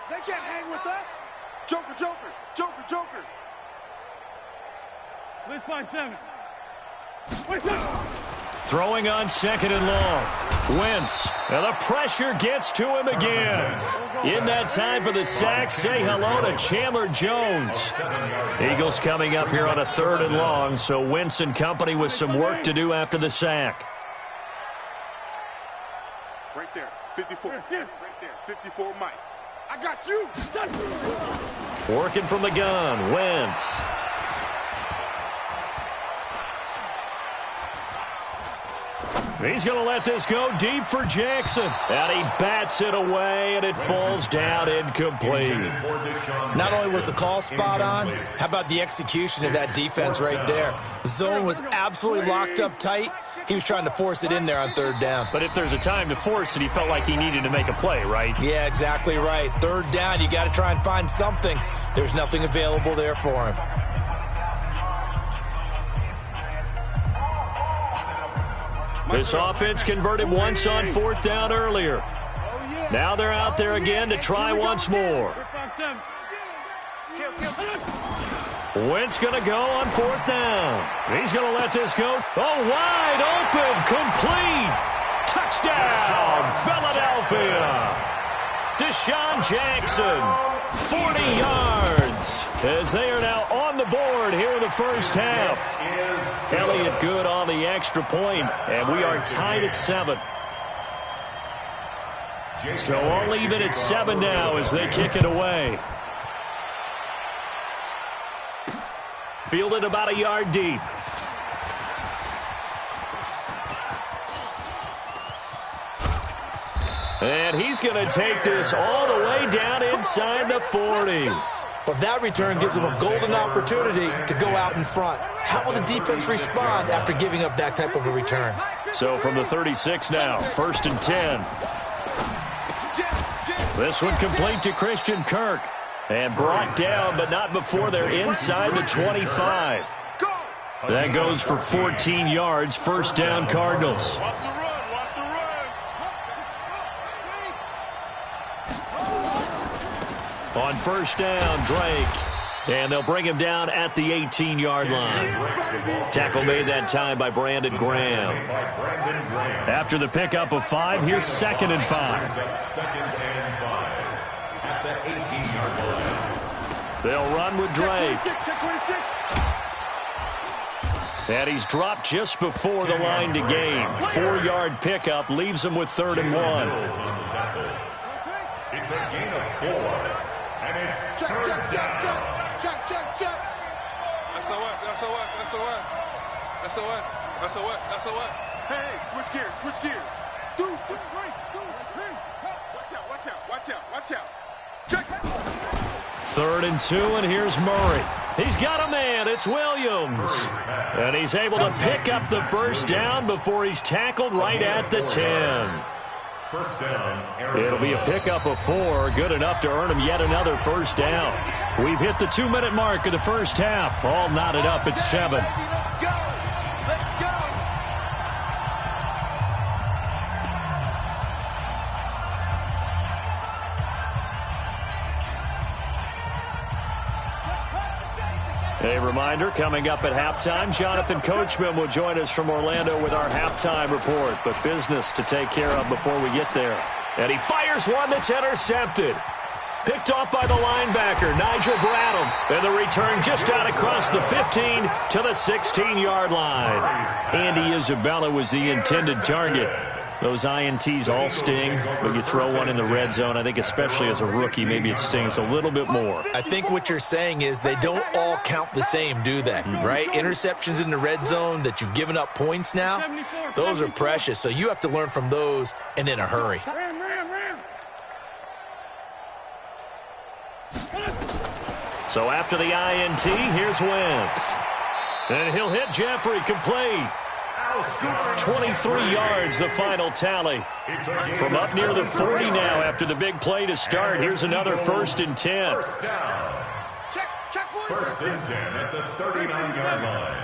They can't hang with us. Joker. Let's find 7. Throwing on 2nd and long. Wentz. And the pressure gets to him again. In that time for the sack, say hello to Chandler Jones. Eagles coming up here on a 3rd and long, so Wentz and company with some work to do after the sack. Right there. 54. Right there. 54 Mike. I got you. Working from the gun, Wentz. He's going to let this go deep for Jackson. And he bats it away, and it falls down incomplete. Not only was the call spot on, how about the execution of that defense right there? The zone was absolutely locked up tight. He was trying to force it in there on 3rd down. But if there's a time to force it, he felt like he needed to make a play, right? Yeah, exactly right. 3rd down, you got to try and find something. There's nothing available there for him. This offense converted once on 4th down earlier. Now they're out there again to try once more. Wentz going to go on 4th down. He's going to let this go. Oh, wide open, complete. Touchdown, Philadelphia. Deshaun Jackson, 40 yards, as they are now on the board here in the first half. Elliott good on the extra point, and we are tied at 7. So all even at 7 now as they kick it away. Fielded about a yard deep. And he's going to take this all the way down inside the 40. Well, that return gives them a golden opportunity to go out in front. How will the defense respond after giving up that type of a return? So from the 36 now, 1st and 10. This one complete to Christian Kirk. And brought down, but not before they're inside the 25. That goes for 14 yards, 1st down Cardinals. Watch the run, watch the run. On 1st down, Drake. And they'll bring him down at the 18-yard line. Tackle made that time by Brandon Graham. After the pickup of 5, here's 2nd and 5. At the 18-yard line. They'll run with Drake. And he's dropped just before the line to gain. 4-yard pickup leaves him with 3rd and 1. It's a gain of 4. And it's third down. Check. SOS. Hey, switch gears. Dude, watch out. Check. 3rd and 2, and here's Murray. He's got a man. It's Williams. And he's able to pick up the 1st down before he's tackled right at the 10. First down, Arizona. It'll be a pickup of 4, good enough to earn him yet another 1st down. We've hit the 2-minute mark of the first half. All knotted up at 7. Let's go. A reminder, coming up at halftime, Jonathan Coachman will join us from Orlando with our halftime report. But business to take care of before we get there. And he fires one that's intercepted. Picked off by the linebacker, Nigel Bradham. And the return just out across the 15 to the 16-yard line. Andy Isabella was the intended target. Those INTs all sting, but you throw one in the red zone. I think especially as a rookie, maybe it stings a little bit more. I think what you're saying is they don't all count the same, do they? Right? Interceptions in the red zone that you've given up points now, those are precious. So you have to learn from those and in a hurry. So after the INT, here's Wentz. And he'll hit Jeffrey complete. 23 yards, the final tally. From up near the 40 now after the big play to start. Here's another 1st and 10. First down. Check. 1st and 10 at the 39-yard line.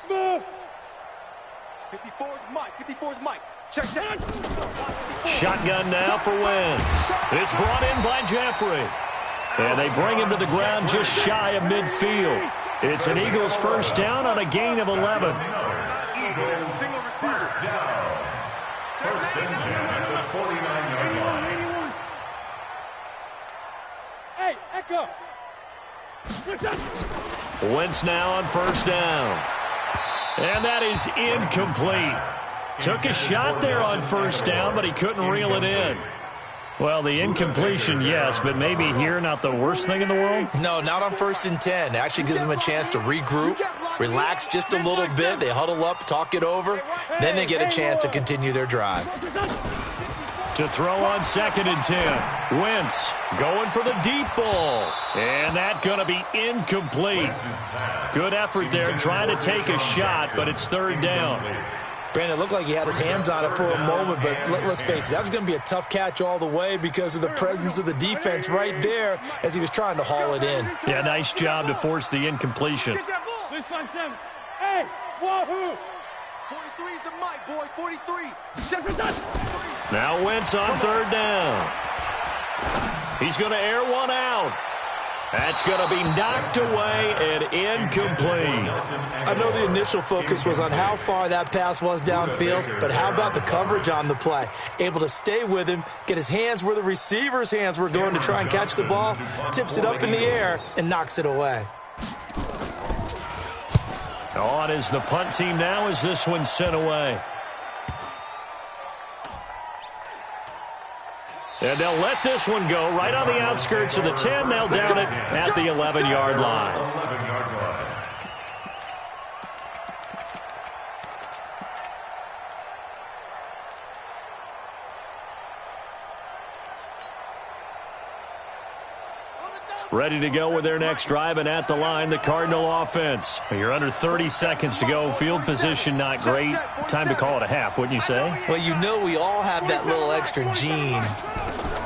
Smith. 54's Mike. Check. Shotgun now for Wentz. It's brought in by Jeffrey. And they bring him to the ground just shy of midfield. It's an Eagles 1st down on a gain of 11. Eagles first down. 1st and 10 at the 49-yard line. Hey, Echo. Wentz now on 1st down. And that is incomplete. Took a shot there on 1st down, but he couldn't reel it in. Well, the incompletion, yes, but maybe here not the worst thing in the world? No, not on 1st and 10. It actually gives them a chance to regroup, relax just a little bit. They huddle up, talk it over. Then they get a chance to continue their drive. To throw on 2nd and 10. Wentz going for the deep ball. And that's going to be incomplete. Good effort there trying to take a shot, but it's 3rd down. Brandon, it looked like he had his hands on it for a moment, but let's face it, that was going to be a tough catch all the way because of the presence of the defense right there as he was trying to haul it in. Yeah, nice job to force the incompletion. Hey, wahoo! 43 is the mic, boy. 43. Now Wentz on third down. He's going to air one out. That's going to be knocked away and incomplete. I know the initial focus was on how far that pass was downfield, but how about the coverage on the play? Able to stay with him, get his hands where the receiver's hands were going to try and catch the ball, tips it up in the air, and knocks it away. On is the punt team now as this one's sent away. And they'll let this one go right on the outskirts of the 10. They'll down it at the 11-yard line. Ready to go with their next drive, and at the line, the Cardinal offense. You're under 30 seconds to go. Field position not great. Time to call it a half, wouldn't you say? Well, you know we all have that little extra gene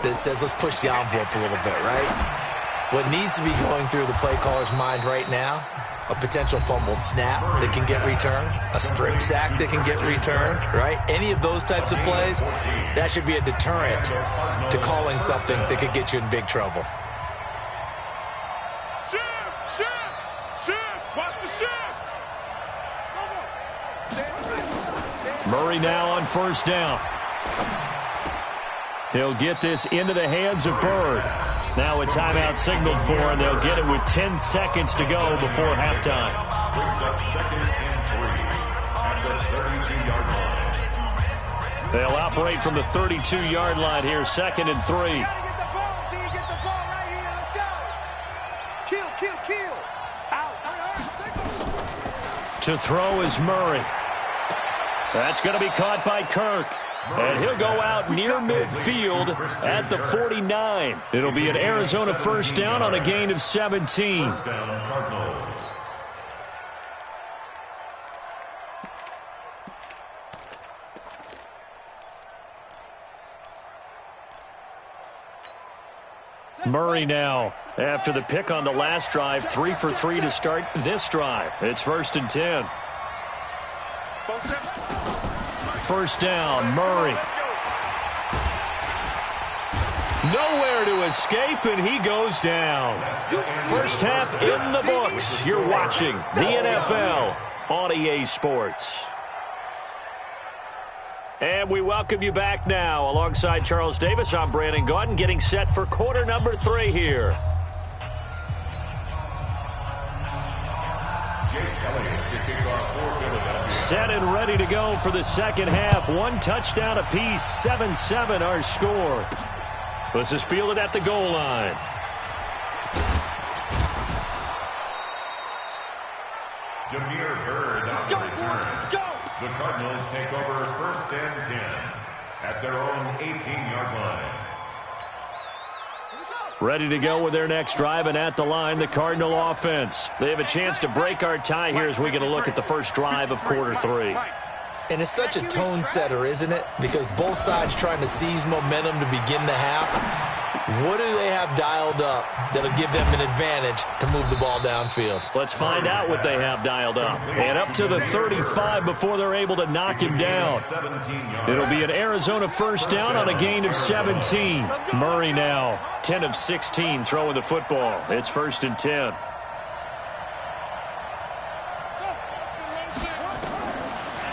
that says let's push the envelope a little bit, right? What needs to be going through the play caller's mind right now, a potential fumbled snap that can get returned, a strip sack that can get returned, right? Any of those types of plays, that should be a deterrent to calling something that could get you in big trouble. Murray now on first down. He'll get this into the hands of Bird. Now a timeout signaled for, and they'll get it with 10 seconds to go before halftime. Brings up 2nd and 3 at the 32-yard line. They'll operate from the 32-yard line here, 2nd and 3. Kill. To throw is Murray. That's going to be caught by Kirk. And he'll go out near midfield at the 49. It'll be an Arizona first down on a gain of 17. First down, Cardinals. Murray now, after the pick on the last drive, 3 for 3 to start this drive. It's 1st and 10. First down, Murray. Nowhere to escape, and he goes down. First half in the books. You're watching the NFL on EA Sports. And we welcome you back now. Alongside Charles Davis, I'm Brandon Gaudin, getting set for quarter number 3 here. Set and ready to go for the second half. 1 touchdown apiece, 7-7 our score. This is fielded at the goal line. Jameer Bird on the return. The Cardinals take over 1st and 10 at their own 18-yard line. Ready to go with their next drive, and at the line, the Cardinal offense. They have a chance to break our tie here as we get a look at the first drive of quarter 3. And it's such a tone setter, isn't it? Because both sides trying to seize momentum to begin the half. What do they have dialed up that'll give them an advantage to move the ball downfield? Let's find out what they have dialed up. And up to the 35 before they're able to knock him down. It'll be an Arizona first down on a gain of 17. Murray now, 10 of 16 throwing the football. It's 1st and 10.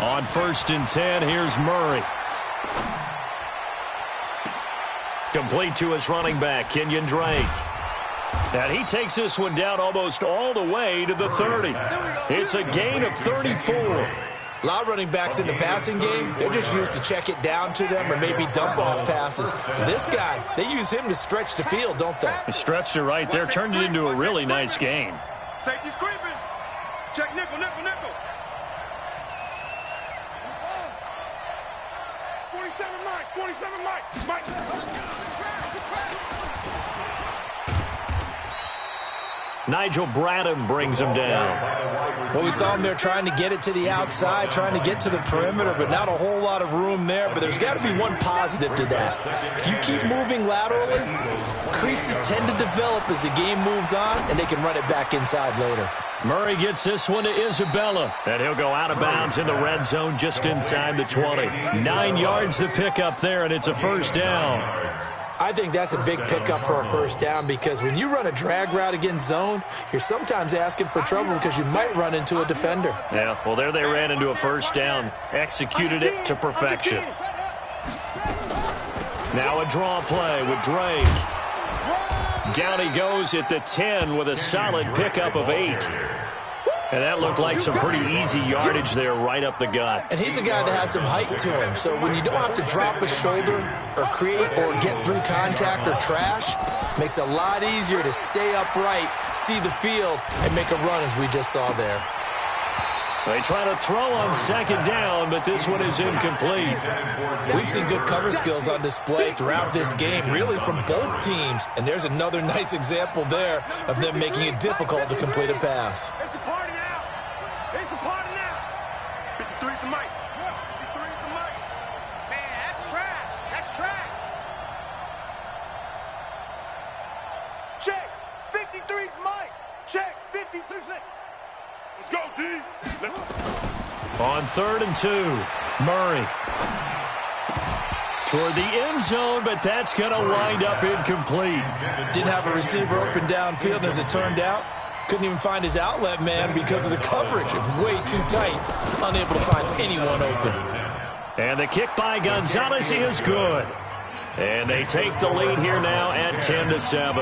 On 1st and 10, here's Murray. Complete to his running back, Kenyon Drake. And he takes this one down almost all the way to the 30. It's a gain of 34. A lot of running backs in the passing game, they're just used to check it down to them or maybe dump off passes. This guy, they use him to stretch the field, don't they? He stretched it right there, turned it into a really nice game. Safety's creeping. Check nickel. 47 Mike. Nigel Bradham brings him down. Well, we saw him there trying to get it to the outside, trying to get to the perimeter, but not a whole lot of room there. But there's got to be one positive to that. If you keep moving laterally, creases tend to develop as the game moves on, and they can run it back inside later. Murray gets this one to Isabella, and he'll go out of bounds in the red zone just inside the 20. 9 yards to pick up there, and it's a first down. I think that's a big pickup for a first down because when you run a drag route against zone, you're sometimes asking for trouble because you might run into a defender. Yeah, well, there they ran into a first down, executed it to perfection. Now a draw play with Drake. Down he goes at the 10 with a solid pickup of 8. And that looked like some pretty easy yardage there right up the gut. And he's a guy that has some height to him. So when you don't have to drop a shoulder or create or get through contact or trash, makes it a lot easier to stay upright, see the field, and make a run as we just saw there. They try to throw on second down, but this one is incomplete. We've seen good cover skills on display throughout this game, really from both teams. And there's another nice example there of them making it difficult to complete a pass. It's a party now. It's a party now. 53's the mic. 53's the mic. Man, that's trash. That's trash. Check. 53's Mike. Check. 52's it. Let's go, D. On 3rd and 2, Murray. Toward the end zone, but that's going to wind up incomplete. Didn't have a receiver open downfield, as it turned out. Couldn't even find his outlet man because of the coverage. It was way too tight. Unable to find anyone open. And the kick by Gonzalez is good. And they take the lead here now at 10-7.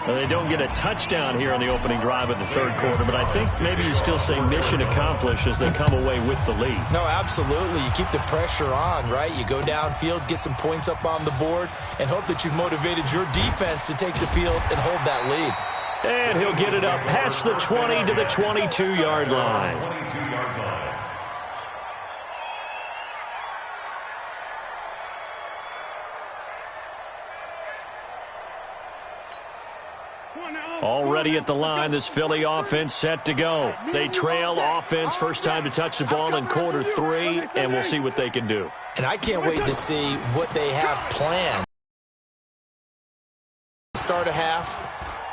Well, they don't get a touchdown here in the opening drive of the third quarter, but I think maybe you still say mission accomplished as they come away with the lead. No, absolutely. You keep the pressure on, right? You go downfield, get some points up on the board, and hope that you've motivated your defense to take the field and hold that lead. And he'll get it up past the 20 to the 22-yard line. Already at the line, this Philly offense set to go. They trail offense, first time to touch the ball in quarter 3, and we'll see what they can do. And I can't wait to see what they have planned. Start a half.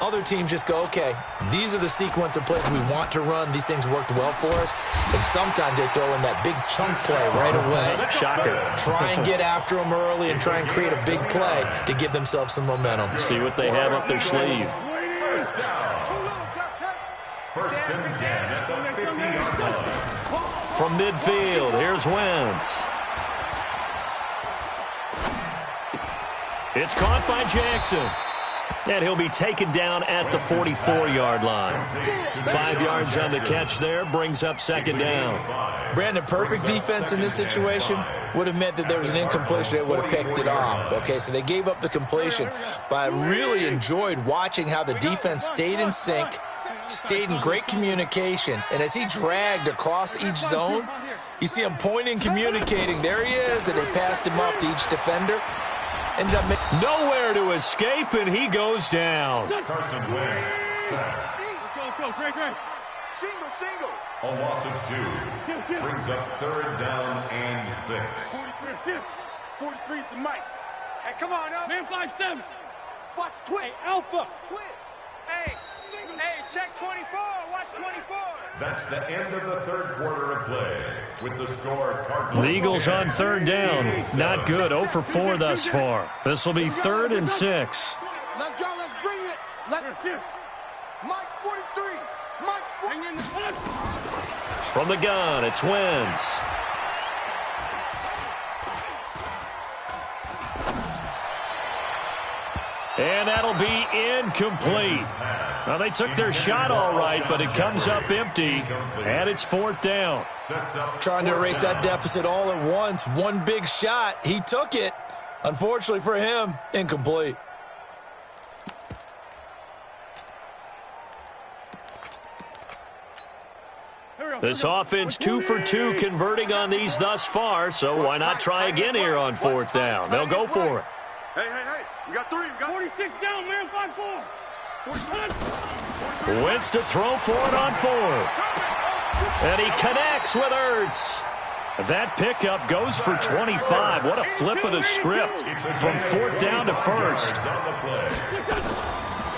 Other teams just go, okay, these are the sequence of plays we want to run. These things worked well for us. And sometimes they throw in that big chunk play right away. Shocker. Try and get after them early and try and create a big play to give themselves some momentum. See what they have up their sleeve. First down. First and 10 at the 50-yard line. From midfield, here's Wentz. It's caught by Jackson. And he'll be taken down at the 44-yard line. 5 yards on the catch there, brings up second down. Brandon, perfect defense in this situation would have meant that there was an incompletion that would have picked it off. Okay, so they gave up the completion. But I really enjoyed watching how the defense stayed in sync, stayed in great communication. And as he dragged across each zone, you see him pointing, communicating. There he is, and they passed him off to each defender. Ended up nowhere to escape, and he goes down. Carson Wentz sacked. Let's go, Drake. Single. A loss of 2. Brings up 3rd down and 6. 43's the mic. Hey, come on up. Man, 5-7. Watch twist. Hey, Alpha. Twist. Hey, check 24. Watch 24. That's the end of the third quarter of play. With the score, Cardinals. The Eagles on 3rd down. Not good. 0 for 4 thus far. This will be 3rd and 6. Let's go. Let's bring it. Mike's 43. Mike's 43. From the gun, it's Wentz. And that'll be incomplete. Now, they took their shot all right, but it comes up empty, and it's 4th down. trying to erase that deficit all at once. One big shot. He took it. Unfortunately for him, incomplete. This offense 2 for 2 converting on these thus far, so why not try again here on 4th down? They'll go for it. Hey. We got 3. We got 46 down, man. 5-4. 45. Wentz to throw for it on 4th. And he connects with Ertz. That pickup goes for 25. What a flip of the script from 4th down to 1st.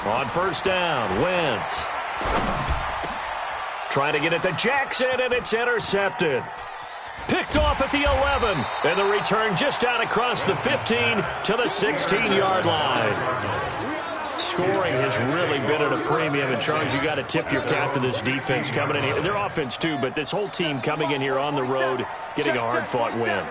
On 1st down, Wentz. Trying to get it to Jackson, and it's intercepted. Picked off at the 11, and the return just out across the 15 to the 16-yard line. Scoring has really been at a premium, and Charles, you got to tip your cap to this defense coming in here. Their offense, too, but this whole team coming in here on the road, getting a hard-fought win.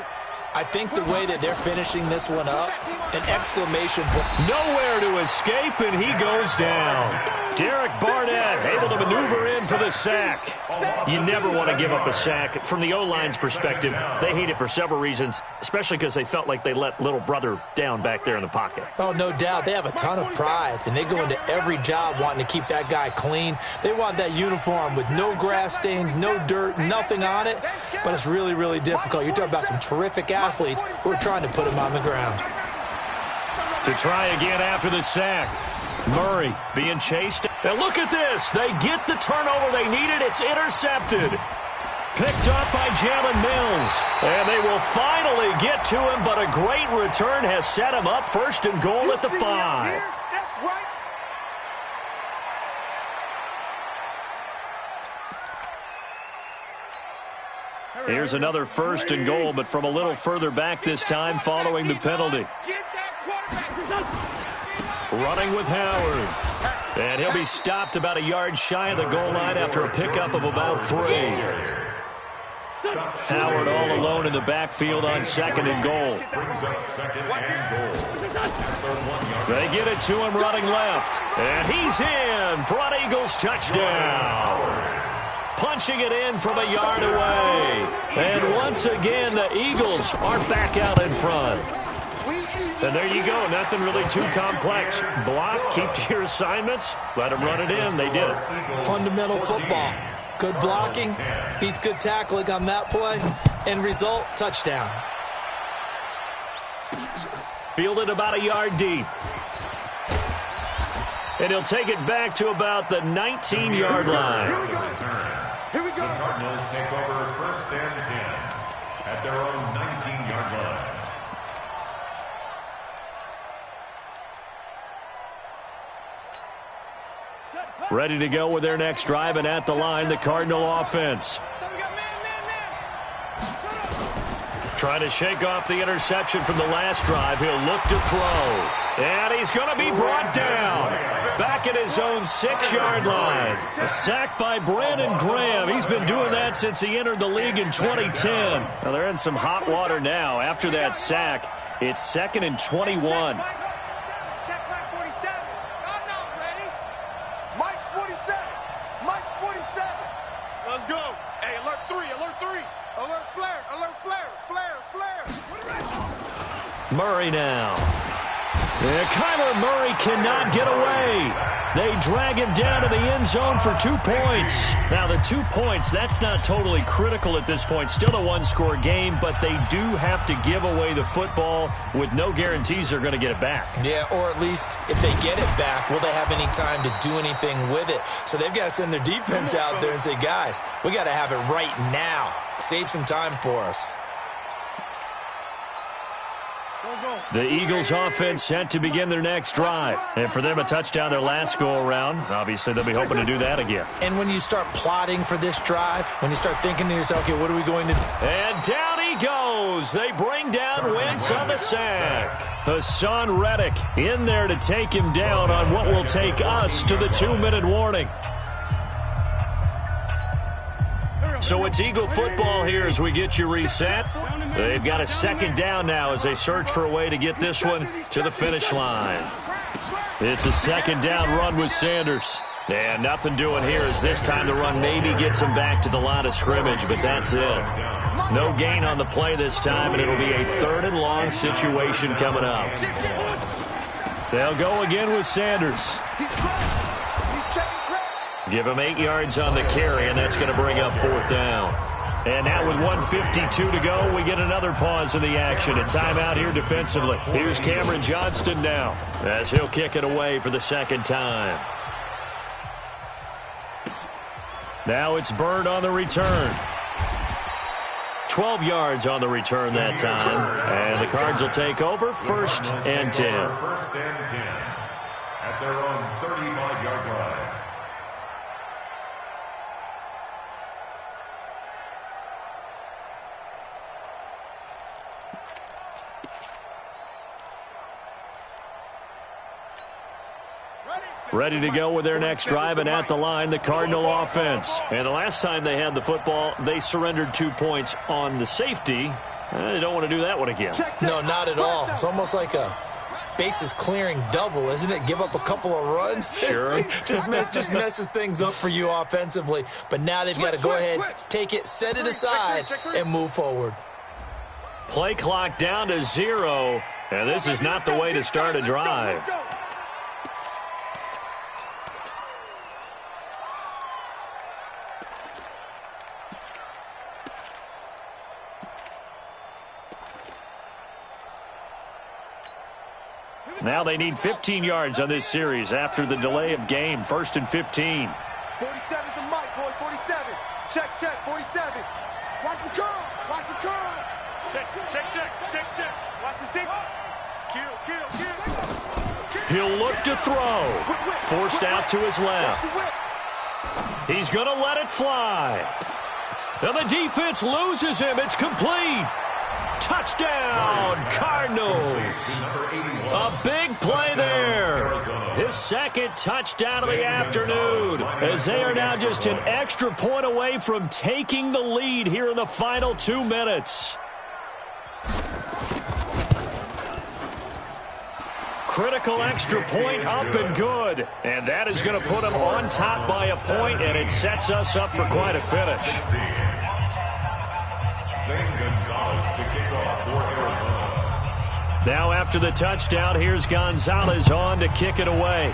I think the way that they're finishing this one up, an exclamation point. Nowhere to escape, and he goes down. Derek Barnett able to maneuver in for the sack. You never want to give up a sack. From the O-line's perspective, they hate it for several reasons, especially because they felt like they let little brother down back there in the pocket. Oh, no doubt. They have a ton of pride, and they go into every job wanting to keep that guy clean. They want that uniform with no grass stains, no dirt, nothing on it, but it's really, really difficult. You're talking about some terrific athletes who are trying to put him on the ground. To try again after the sack. Murray being chased. And look at this. They get the turnover they needed. It's intercepted. Picked up by Jalen Mills. And they will finally get to him, but a great return has set him up 1st and goal at the 5. Here's another 1st and goal, but from a little further back this time following the penalty. Running with Howard. And he'll be stopped about a yard shy of the goal line after a pickup of about 3. Howard all alone in the backfield on 2nd and goal. They get it to him running left. And he's in for an Eagles touchdown. Punching it in from a yard away. And once again, the Eagles are back out in front. And there you go. Nothing really too complex. Block, keep to your assignments, let them run it in. They did it. Fundamental football. Good blocking, beats good tackling on that play. End result, touchdown. Fielded about a yard deep. And he'll take it back to about the 19-yard line. Here we go. The Cardinals take over 1st and 10 at their own 19-yard line. Ready to go with their next drive, and at the line, the Cardinal offense. Trying to shake off the interception from the last drive. He'll look to throw. And he's going to be brought down. Back at his own 6-yard line. A sack by Brandon Graham. He's been doing that since he entered the league in 2010. Well, they're in some hot water now. After that sack, it's 2nd and 21. Let's go. Hey, alert 3, alert 3. Alert flare, alert flare, flare, flare. Murray now. And Kyler Murray cannot get away. They drag him down to the end zone for 2 points. Now, the 2 points, that's not totally critical at this point. Still a one-score game, but they do have to give away the football with no guarantees they're going to get it back. Yeah, or at least if they get it back, will they have any time to do anything with it? So they've got to send their defense out there and say, guys, we got to have it right now. Save some time for us. The Eagles offense set to begin their next drive. And for them, a touchdown their last go-around. Obviously, they'll be hoping to do that again. And when you start plotting for this drive, when you start thinking to yourself, okay, what are we going to do? And down he goes. They bring down Wentz on the sack. Hassan Reddick in there to take him down on what will take us to the 2-minute warning. So it's Eagle football here as we get you reset. They've got a 2nd down now as they search for a way to get this one to the finish line. It's a 2nd down run with Sanders. And nothing doing here as this time the run maybe gets him back to the line of scrimmage, but that's it. No gain on the play this time, and it'll be a 3rd and long situation coming up. They'll go again with Sanders. Give him 8 yards on the carry, and that's going to bring up 4th down. And now with 1:52 to go, we get another pause in the action. A timeout here defensively. Here's Cameron Johnston now as he'll kick it away for the 2nd time. Now it's Bird on the return. 12 yards on the return that time. And the Cards will take over 1st and 10. 1st and 10 at their own 35-yard line. Ready to go with their next drive, and at the line, the Cardinal offense. And the last time they had the football, they surrendered 2 points on the safety. They don't want to do that one again. No, not at all. It's almost like a bases clearing double, isn't it? Give up a couple of runs. Sure. just messes things up for you offensively. But now they've got to go ahead, take it, set it aside, and move forward. Play clock down to 0, and this is not the way to start a drive. Now they need 15 yards on this series after the delay of game. 1st and 15. 47's the mic, boy. 47. Check, 47. Watch the curl. Watch the curl. Check. Watch the safety. Kill. He'll look to throw. Forced out to his left. He's going to let it fly. And the defense loses him. It's complete. Touchdown, Cardinals. A big play there. His 2nd touchdown of the afternoon, as they are now just an extra point away from taking the lead here in the final 2 minutes. Critical extra point up and good. And that is going to put them on top by a point, and it sets us up for quite a finish. Now after the touchdown, here's Gonzalez on to kick it away.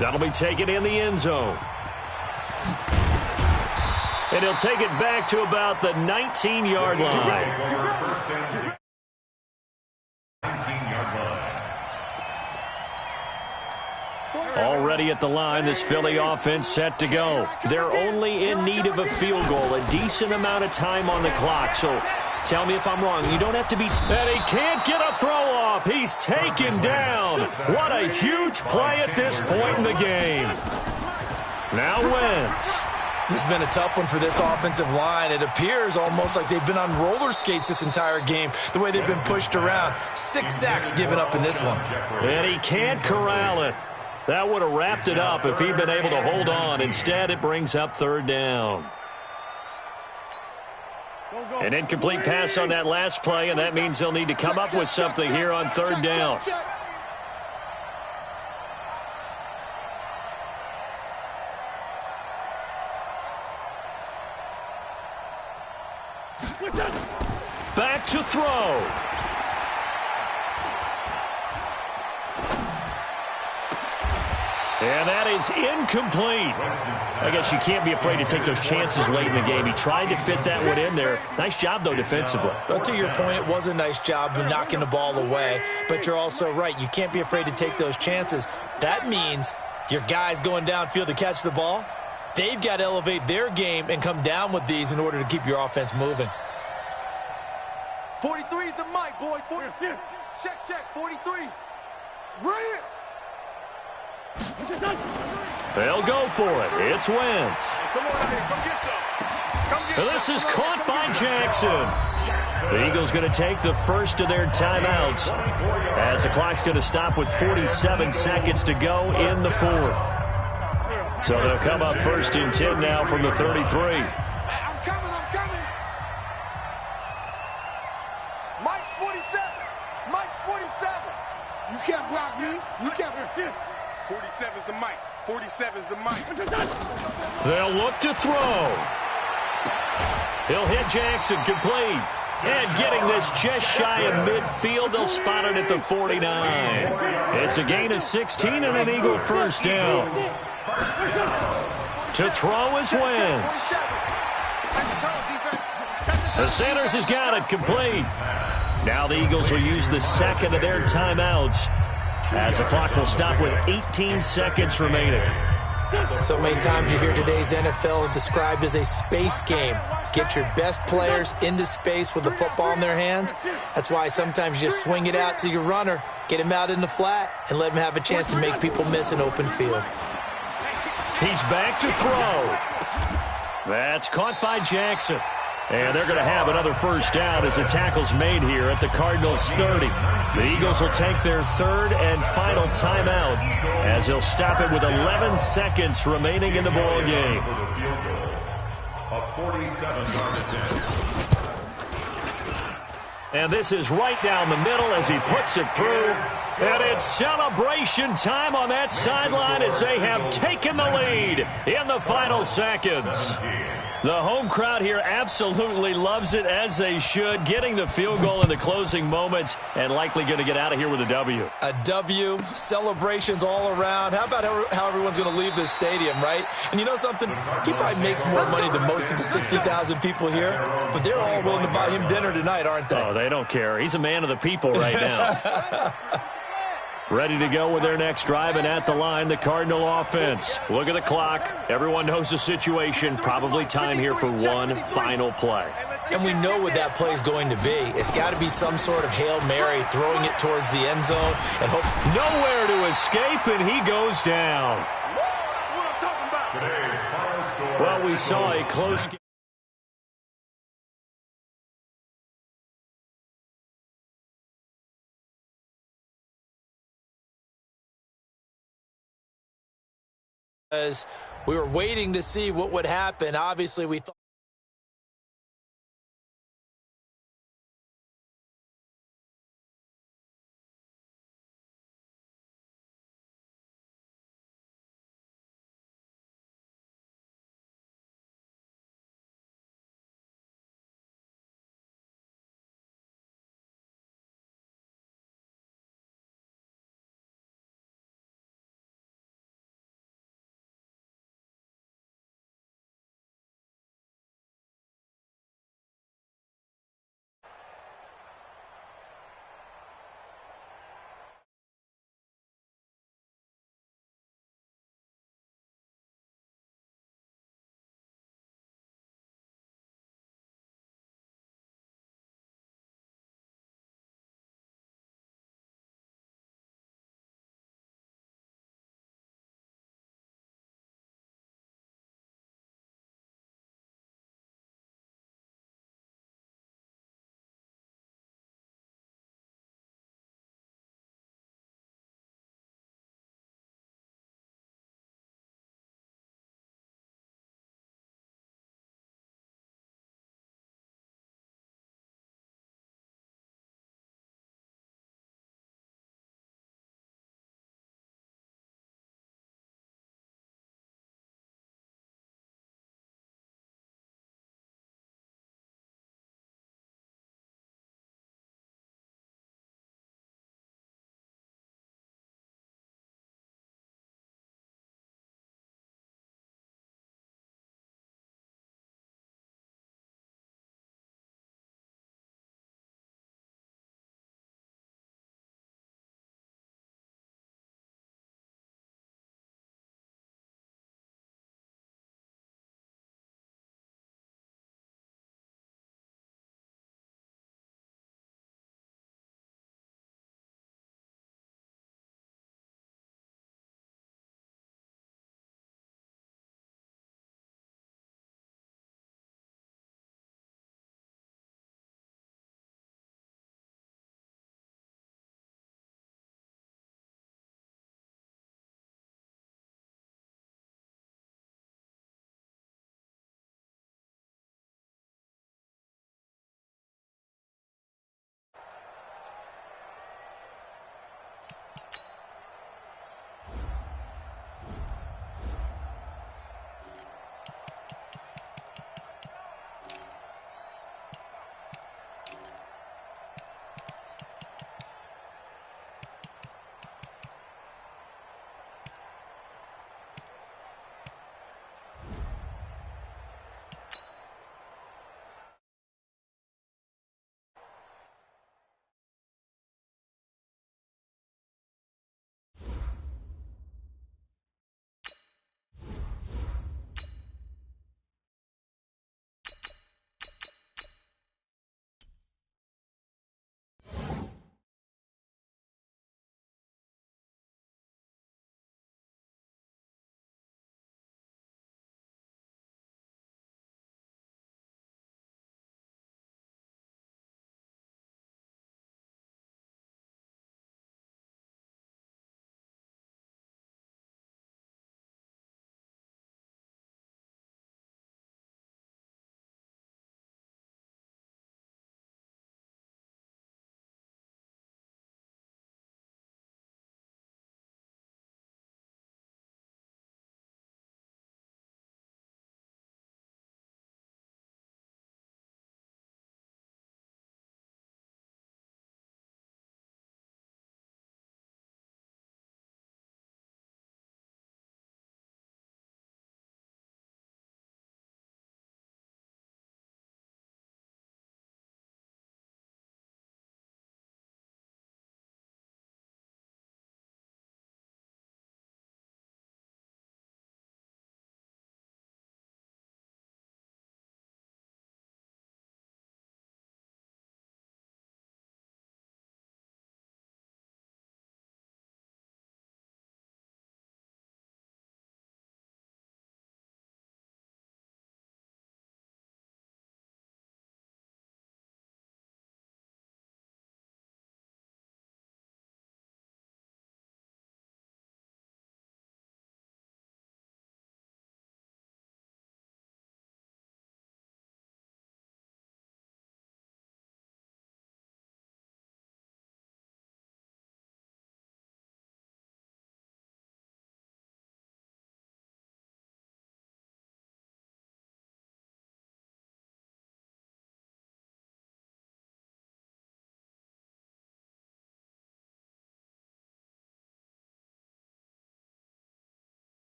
That'll be taken in the end zone. And he'll take it back to about the 19-yard line. Already at the line, this Philly offense set to go. They're only in need of a field goal, a decent amount of time on the clock. So tell me if I'm wrong. You don't have to be... And he can't get a throw off. He's taken down. What a huge play at this point in the game. Now Wentz. This has been a tough one for this offensive line. It appears almost like they've been on roller skates this entire game, the way they've been pushed around. 6 sacks given up in this one. And he can't corral it. That would have wrapped it up if he'd been able to hold on. Instead, it brings up 3rd down. An incomplete pass on that last play, and that means they'll need to come up with something here on 3rd down. Back to throw. And that is incomplete. I guess you can't be afraid to take those chances late in the game. He tried to fit that one in there. Nice job, though, defensively. But to your point, it was a nice job of knocking the ball away. But you're also right. You can't be afraid to take those chances. That means your guys going downfield to catch the ball, they've got to elevate their game and come down with these in order to keep your offense moving. 43 is the mic, boy. 43. Check. 43. Bring it. They'll go for it. It's Wentz. And this is caught by Jackson. The Eagles going to take the first of their timeouts as the clock's going to stop with 47 seconds to go in the 4th. So they'll come up 1st and 10 now from the 33. I'm coming. Mike's 47. Mike's 47. You can't block me. You can't. 47's the mic. 47's the mic. They'll look to throw. He'll hit Jackson, complete. And getting this just shy of midfield, they'll spot it at the 49. It's a gain of 16 and an Eagle 1st down. To throw is Wentz. The Sanders has got it, complete. Now the Eagles will use the 2nd of their timeouts as the clock will stop with 18 seconds remaining. So many times you hear today's NFL described as a space game. Get your best players into space with the football in their hands. That's why sometimes you just swing it out to your runner, get him out in the flat, and let him have a chance to make people miss an open field. He's back to throw. That's caught by Jackson. And they're going to have another first down as the tackle's made here at the Cardinals' 30. The Eagles will take their third and final timeout as they'll stop it with 11 seconds remaining in the ball game. A 47-yard attempt. And this is right down the middle as he puts it through. And it's celebration time on that sideline as they have taken the lead in the final seconds. The home crowd here absolutely loves it, as they should, getting the field goal in the closing moments and likely going to get out of here with a W. A W, celebrations all around. How about how everyone's going to leave this stadium, right? And you know something? He probably makes more money than most of the 60,000 people here, but they're all willing to buy him dinner tonight, aren't they? Oh, they don't care. He's a man of the people right now. Ready to go with their next drive, and at the line, the Cardinal offense. Look at the clock. Everyone knows the situation. Probably time here for one final play. And we know what that play is going to be. It's got to be some sort of Hail Mary, throwing it towards the end zone and hope. Nowhere to escape, and he goes down. Well, we saw a close game. As we were waiting to see what would happen. Obviously, we thought